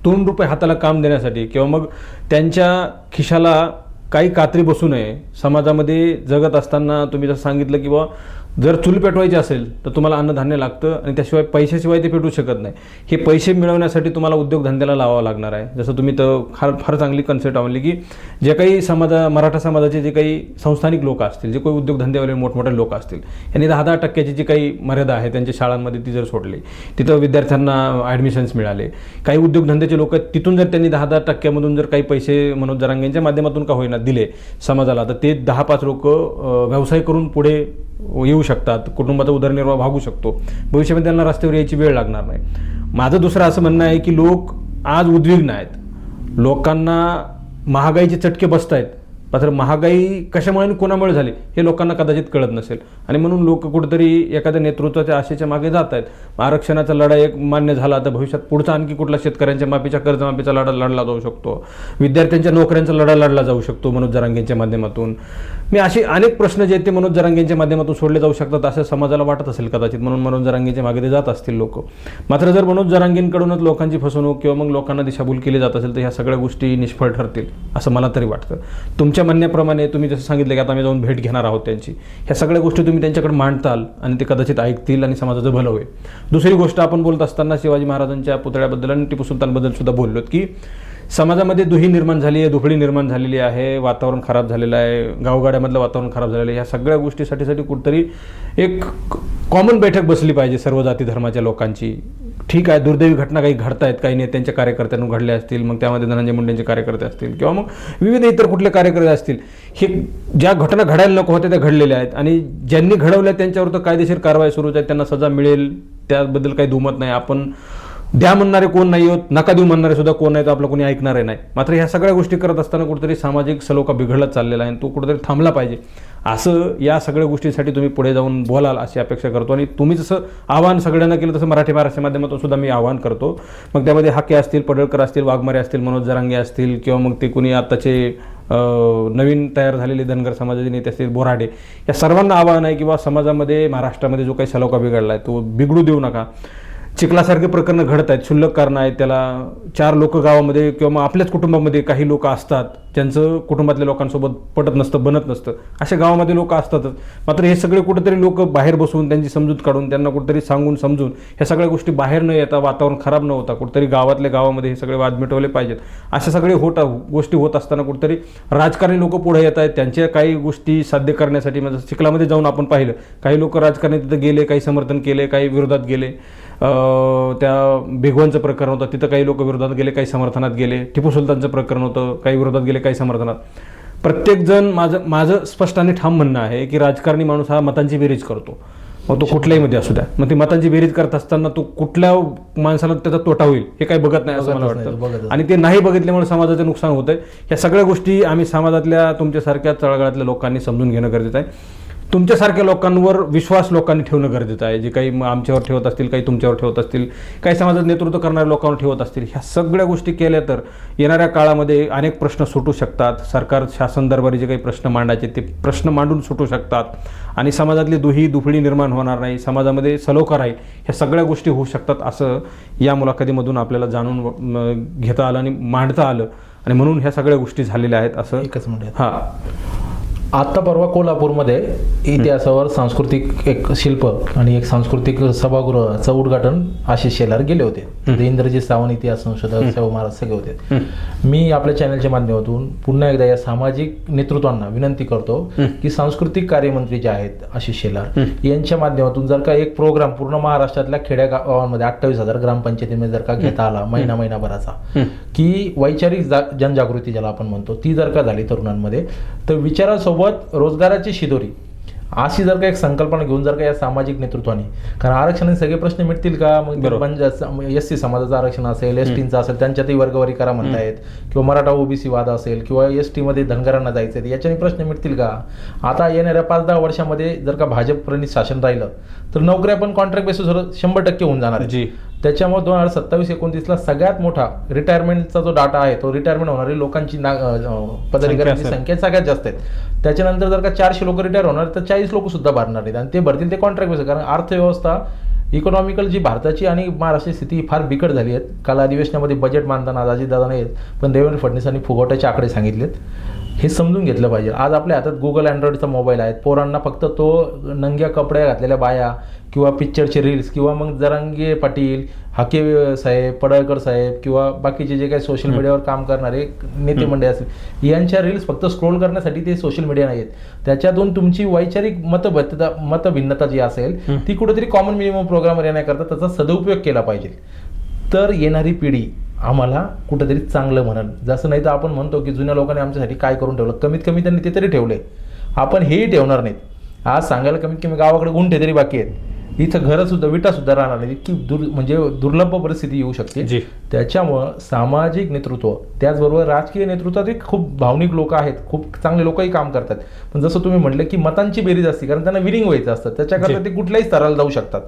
₹2 हाताला काम देण्यासाठी किंवा मग त्यांच्या खिशाला काही कात्री बसू नये, समाजामध्ये जगत असताना तुम्ही जसं सांगितलं की बुवा जर चूल पेटवायची असेल तर तुम्हाला अन्नधान्य लागतं आणि त्याशिवाय पैशाशिवाय ते पेटू शकत नाही. हे पैसे मिळवण्यासाठी तुम्हाला उद्योगधंद्याला लावावं लागणार आहे. जसं तुम्ही तर फार चांगली कन्सेप्ट आवडली की जे काही मराठा समाजाचे जे काही संस्थानिक लोक असतील, जे काही उद्योगधंद्यावाले मोठमोठे लोक असतील, यांनी 10% जी काही मर्यादा आहे त्यांच्या शाळांमध्ये ती जर सोडली, तिथं विद्यार्थ्यांना ॲडमिशन्स मिळाले, काही उद्योगधंद्याचे लोक तिथून जर त्यांनी 10% जर काही पैसे मनोज जरांगेंच्या माध्यमातून का होईना दिले समाजाला, तर ते 10-5 लोक व्यवसाय करून पुढे येऊ शकतात, कुटुंबाचा उदरनिर्वाह भागू शकतो, भविष्यामध्ये त्यांना रस्त्यावर यायची वेळ लागणार नाही. माझं दुसरं असं म्हणणं आहे की लोक आज उद्विग्न आहेत, लोकांना महागाईचे चटके बसत आहेत, मात्र महागाई कशामुळे आणि कोणामुळे झाली हे लोकांना कदाचित कळत नसेल आणि म्हणून लोक कुठेतरी एखाद्या नेतृत्वाच्या आशेच्या मागे जात आहेत. आरक्षणाचा लढा एक मान्य झाला तर भविष्यात पुढचा आणखी कुठला शेतकऱ्यांच्या माफीच्या कर्जमाफीचा लढा लढला जाऊ शकतो, विद्यार्थ्यांच्या नोकऱ्यांचा लढा लढला जाऊ शकतो मनोज जरांगेंच्या माध्यमातून. मी असे अनेक प्रश्न जे ते मनोज जरांगेंच्या माध्यमातून सोडले जाऊ शकतात असं समाजाला वाटत असेल कदाचित, म्हणून मनोज जरांगेंच्या मागे ते जात असतील लोक. मात्र जर मनोज जरांगेंकडूनच लोकांची फसवणूक किंवा मग लोकांना दिशाभूल केली जात असेल तर ह्या सगळ्या गोष्टी निष्फळ ठरतील असं मला तरी वाटतं. तुमच्या म्हणण्याप्रमाणे तुम्ही जसं सांगितलं की आता आम्ही जाऊन भेट घेणार आहोत त्यांची, ह्या सगळ्या गोष्टी तुम्ही त्यांच्याकडे मांडताल आणि ते कदाचित ऐकतील आणि समाजाचं भलं होईल. दुसरी गोष्ट, आपण बोलत असताना शिवाजी महाराजांच्या पुतळ्याबद्दल आणि टिपू सुलतानबद्दल सुद्धा बोललोत की समाजामध्ये दुही निर्माण झाली आहे, दुफळी निर्माण झालेली आहे, वातावरण खराब झालेलं आहे, गावगाड्यामधलं वातावरण खराब झालेलं आहे. ह्या सगळ्या गोष्टीसाठी कुठेतरी एक कॉमन बैठक बसली पाहिजे सर्व जाती धर्माच्या लोकांची. ठीक आहे, दुर्दैवी घटना काही घडतायत, काही नेत्यांच्या कार्यकर्त्यांना घडल्या असतील, मग त्यामध्ये धनंजय मुंडेंचे कार्यकर्ते असतील किंवा मग विविध इतर कुठले कार्यकर्ते असतील, हे ज्या घटना घडायला नको होत्या त्या घडलेल्या आहेत आणि ज्यांनी घडवल्या त्यांच्यावर तर कायदेशीर कारवाई सुरूच आहे, त्यांना सजा मिळेल त्याबद्दल काही दुमत नाही. आपण द्या म्हणणारे कोण नाही होत, नका देऊ म्हणणारे सुद्धा कोण नाही, तर आपलं कोणी ऐकणारे नाही. मात्र ह्या सगळ्या गोष्टी करत असताना कुठेतरी सामाजिक सलोखा बिघडत चाललेला आहे आणि तो कुठेतरी थांबला पाहिजे. असं या सगळ्या गोष्टीसाठी तुम्ही पुढे जाऊन बोलाल अशी अपेक्षा करतो आणि तुम्ही जसं आवाहन सगळ्यांना केलं तसं मराठी महाराष्ट्र माध्यमातून सुद्धा मी आवाहन करतो. मग त्यामध्ये हाके असतील, पडळकर असतील, वाघमारे असतील, मनोज जरांगे असतील किंवा मग ते कुणी आत्ताचे नवीन तयार झालेले धनगर समाजाचे नेते असतील, बोराडे, या सर्वांना आवाहन आहे किंवा समाजामध्ये महाराष्ट्रामध्ये जो काही सलोखा बिघडला आहे तो बिघडू देऊ नका. चिखलासारखे प्रकरणं घडत आहेत, क्षुल्लक कारणं आहेत, त्याला 4 लोक गावामध्ये किंवा मग आपल्याच कुटुंबामध्ये काही लोक असतात ज्यांचं कुटुंबातल्या लोकांसोबत पटत नसतं, बनत नसतं, अशा गावामध्ये लोक असतातच. मात्र हे सगळे कुठेतरी लोक बाहेर बसून त्यांची समजूत काढून त्यांना कुठेतरी सांगून समजून ह्या सगळ्या गोष्टी बाहेर न येता, वातावरण खराब न होता कुठेतरी गावातल्या गावामध्ये हे सगळे वाद मिटवले पाहिजेत. अशा सगळे गोष्टी होत असताना कुठेतरी राजकारणी लोक पुढे येत आहेत त्यांच्या काही गोष्टी साध्य करण्यासाठी. म्हणजे चिखलामध्ये जाऊन आपण पाहिलं काही लोक राजकारणी तिथं गेले, काही समर्थन केले, काही विरोधात गेले. त्या भिगवणचं प्रकरण होतं, तिथं काही लोक विरोधात गेले, काही समर्थनात गेले. टिपू सुलतानचं प्रकरण होतं, काही विरोधात गेले, काही समर्थनात. प्रत्येकजण माझं स्पष्ट आणि ठाम म्हणणं आहे की राजकारणी माणूस हा मतांची बेरीज करतो, मग तो कुठल्याही मध्ये असू द्या. मग ती मतांची बेरीज करत असताना तो कुठल्या माणसाला त्याचा तोटा होईल हे काही बघत नाही असं मला वाटतं आणि ते नाही बघितल्यामुळे समाजाचं नुकसान होतंय. ह्या सगळ्या गोष्टी आम्ही समाजातल्या तुमच्यासारख्या तळागाळातल्या लोकांनी समजून घेणं गरजेचं आहे. तुमच्यासारख्या लोकांवर विश्वास लोकांनी ठेवणं गरजेचं आहे. जे काही आमच्यावर ठेवत असतील, काही तुमच्यावर ठेवत असतील, काही समाजात नेतृत्व करणाऱ्या लोकांवर ठेवत असतील, ह्या सगळ्या गोष्टी केल्या तर येणाऱ्या काळामध्ये अनेक प्रश्न सुटू शकतात. सरकार शासन दरबारी जे काही प्रश्न मांडायचे ते प्रश्न मांडून सुटू शकतात आणि समाजातली दुही दुफळी निर्माण होणार नाही, समाजामध्ये सलोखा राहील. ह्या सगळ्या गोष्टी होऊ शकतात असं या मुलाखतीमधून आपल्याला जाणून घेता आलं आणि मांडता आलं आणि म्हणून ह्या सगळ्या गोष्टी झालेल्या आहेत असं एकच मिनिट. हां. आत्ता परवा कोल्हापूरमध्ये इतिहासावर सांस्कृतिक एक शिल्प आणि एक सांस्कृतिक सभागृहाचं उद्घाटन आशिष शेलार गेले होते. तिथे इंद्रजित सावंत इतिहास संशोधक, शाहू महाराज सगळे होते. मी आपल्या चॅनलच्या माध्यमातून पुन्हा एकदा या सामाजिक नेतृत्वांना विनंती करतो की सांस्कृतिक कार्यमंत्री जे आहेत आशिष शेलार यांच्या माध्यमातून जर का एक प्रोग्राम पूर्ण महाराष्ट्रातल्या खेड्यागावांमध्ये 28,000 ग्रामपंचायतीमध्ये जर का घेता आला महिनाभराचा, की वैचारिक जनजागृती ज्याला आपण म्हणतो ती जर का झाली तरुणांमध्ये, तर विचारासोबत रोजगाराची शिदोरी अशी जर का एक संकल्पना घेऊन जर का या सामाजिक नेतृत्वाने, कारण आरक्षणाने सगळे प्रश्न मिटतील का? मग एससी समाजाचं आरक्षण असेल, एसटीचं असेल, त्यांच्यातही वर्गवारी करा म्हणतायत, किंवा मराठा ओबीसी वाद असेल, किंवा एसटी मध्ये धनगरांना जायचं, याच्याने प्रश्न मिटतील का? आता येणाऱ्या 5-10 वर्षामध्ये जर का भाजप प्रणित शासन राहिलं तर नोकऱ्या पण कॉन्ट्रॅक्ट बेसिसवर 100% होऊन जाणार आहे. त्याच्यामुळे 2027-29 सगळ्यात मोठा रिटायरमेंटचा जो डाटा आहे तो रिटायरमेंट होणारी लोकांची पदाधिकाऱ्यांची संख्या सगळ्यात जास्त आहे. त्याच्यानंतर जर का 400 लोक रिटायर होणार तर 40 लोक सुद्धा भरणार आहेत, आणि ते भरतील ते कॉन्ट्रॅक्ट बेसिस. कारण अर्थव्यवस्था इकॉनॉमिकल जी भारताची आणि महाराष्ट्राची स्थिती फार बिकट झाली आहे. काल अधिवेशनामध्ये बजेट मांडताना अजितदादा नाहीत, पण देवेंद्र फडणवीसांनी फुगवट्याचे आकडे सांगितलेत. हे समजून घेतलं पाहिजे. आज आपल्या हातात गुगल अँड्रॉइडचा मोबाईल आहे. पोरांना फक्त तो नंग्या कपड्या घातलेल्या बाया किंवा पिक्चरचे रील्स किंवा मग जरांगे पाटील, हाके साहेब, पडळकर साहेब किंवा बाकीचे जे काही सोशल मीडियावर काम करणारे नेते मंडळी असतील यांच्या रील्स फक्त स्क्रोल करण्यासाठी ते सोशल मीडिया नाहीत. त्याच्यातून तुमची वैचारिक मतभिन्नता जी असेल ती कुठेतरी कॉमन मिनिमम प्रोग्रामवर येण्याकरता त्याचा सदुपयोग केला पाहिजे. तर येणारी पिढी आम्हाला कुठेतरी चांगलं म्हणेल. जसं नाही तर आपण म्हणतो की जुन्या लोकांनी आमच्यासाठी काय करून ठेवलं, कमीत कमी त्यांनी ते तरी ठेवले, आपण हेही ठेवणार नाहीत. आज सांगायला कमीत कमी गावाकडे गुंठे तरी बाकी आहेत, इथं घरं सुद्धा विटा सुद्धा राहणार नाही, इतकी म्हणजे दुर्लभ परिस्थिती येऊ शकते. त्याच्यामुळं सामाजिक नेतृत्व त्याचबरोबर राजकीय नेतृत्वात खूप भावनिक लोक आहेत, खूप चांगले लोकही काम करतात, पण जसं तुम्ही म्हटलं की मतांची बेरीज असते, कारण त्यांना विनिंग व्हायचं असतं, त्याच्याकरता ते कुठल्याही स्तराला जाऊ शकतात.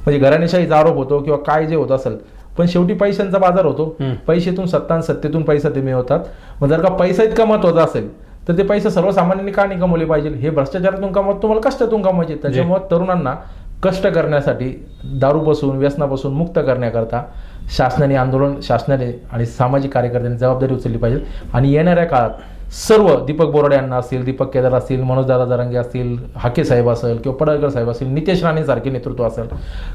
म्हणजे घराणेशाहीचा आरोप होतो किंवा काय जे होत असेल, पण शेवटी पैशांचा बाजार होतो. पैशातून सत्ता आणि सत्तेतून पैसा ते मिळवतात. मग जर का पैसा इतका महत्वाचा असेल तर ते पैसे सर्वसामान्यांनी का नाही कमवले पाहिजे? हे भ्रष्टाचारातून कमवत तुम्हाला कष्टातून कमवायचे. त्याच्यामुळे तरुणांना कष्ट करण्यासाठी दारूपासून व्यसनापासून मुक्त करण्याकरता शासनाने आणि सामाजिक कार्यकर्त्यांनी जबाबदारी उचलली पाहिजे. आणि येणाऱ्या काळात सर्व दीपक बोराडे यांना असतील, दीपक केदार असतील, मनोजदादा जरांगे असतील, हाके साहेब असेल किंवा पडळकर साहेब असतील, नितेश राणे सारखे नेतृत्व असेल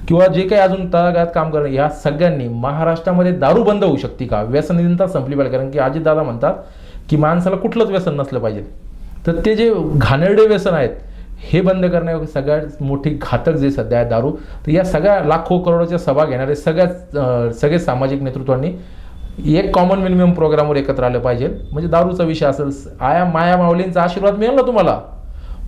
किंवा जे काही अजून तळागाळात काम करणे, या सगळ्यांनी महाराष्ट्रामध्ये दारू बंद होऊ शकते का? व्यसनहीनता संपली पाहिजे. कारण की अजितदादा म्हणतात की माणसाला कुठलंच व्यसन नसलं पाहिजे. तर ते जे घाणेरडे व्यसन आहेत हे बंद करण्यावर सगळ्यात मोठी घातक जे सध्या आहे दारू, तर या सगळ्या लाखो करोडच्या सभा घेणारे सगळे सामाजिक नेतृत्वांनी एक कॉमन मिनिमम प्रोग्रामवर एकत्र आलं पाहिजे. म्हणजे दारूचा विषय असेल, माया माऊलींचा आशीर्वाद मिळेल ना तुम्हाला.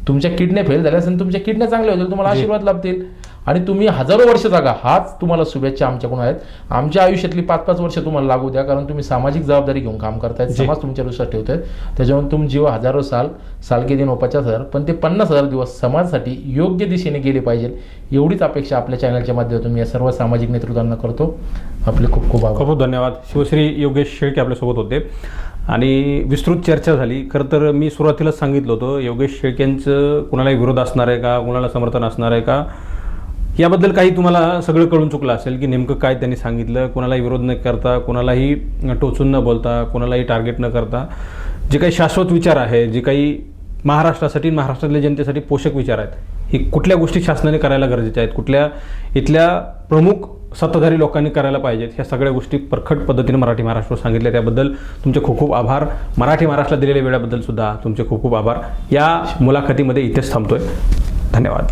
तुमच्या किडन्या फेल झाल्या असेल, तुमच्या किडन्या चांगल्या होतील, तुम्हाला आशीर्वाद लाभतील आणि तुम्ही हजारो वर्ष जागा. हाच तुम्हाला शुभेच्छा आमच्याकडून आहेत. आमच्या आयुष्यातली 5-5 वर्ष तुम्हाला लागू द्या, कारण तुम्ही सामाजिक जबाबदारी घेऊन काम करतायत, समाज तुमच्या लक्षात ठेवतायत. त्याच्यामुळे तुम जीव हजारो साल के दिन हो 50,000, पण ते 50,000 दिवस समाजासाठी योग्य दिशेने गेले पाहिजे, एवढीच अपेक्षा आपल्या चॅनलच्या माध्यमातून मी या सर्व सामाजिक नेतृत्वांना करतो. आपले खूप खूप आभार. खूप धन्यवाद. शिवश्री योगेश शेळके आपल्यासोबत होते आणि विस्तृत चर्चा झाली. खरं तर मी सुरुवातीलाच सांगितलं होतं योगेश शेळकेंचं कुणालाही विरोध असणार आहे का, कुणाला समर्थन असणार आहे का, याबद्दल काही तुम्हाला सगळं कळून चुकलं असेल की नेमकं काय त्यांनी सांगितलं. कुणालाही विरोध न करता, कुणालाही टोचून न बोलता, कुणालाही टार्गेट न करता जे काही शाश्वत विचार आहे, जे काही महाराष्ट्रासाठी महाराष्ट्रातल्या जनतेसाठी पोषक विचार आहेत, ही कुठल्या गोष्टी शासनाने करायला गरजेच्या आहेत, कुठल्या इथल्या प्रमुख सत्ताधारी लोकांनी करायला पाहिजेत, ह्या सगळ्या गोष्टी परखड पद्धतीने मराठी महाराष्ट्र सांगितल्या. त्याबद्दल तुमचे खूप खूप आभार. मराठी महाराष्ट्राला दिलेल्या वेळाबद्दल सुद्धा तुमचे खूप खूप आभार. या मुलाखतीमध्ये इथेच थांबतोय. धन्यवाद.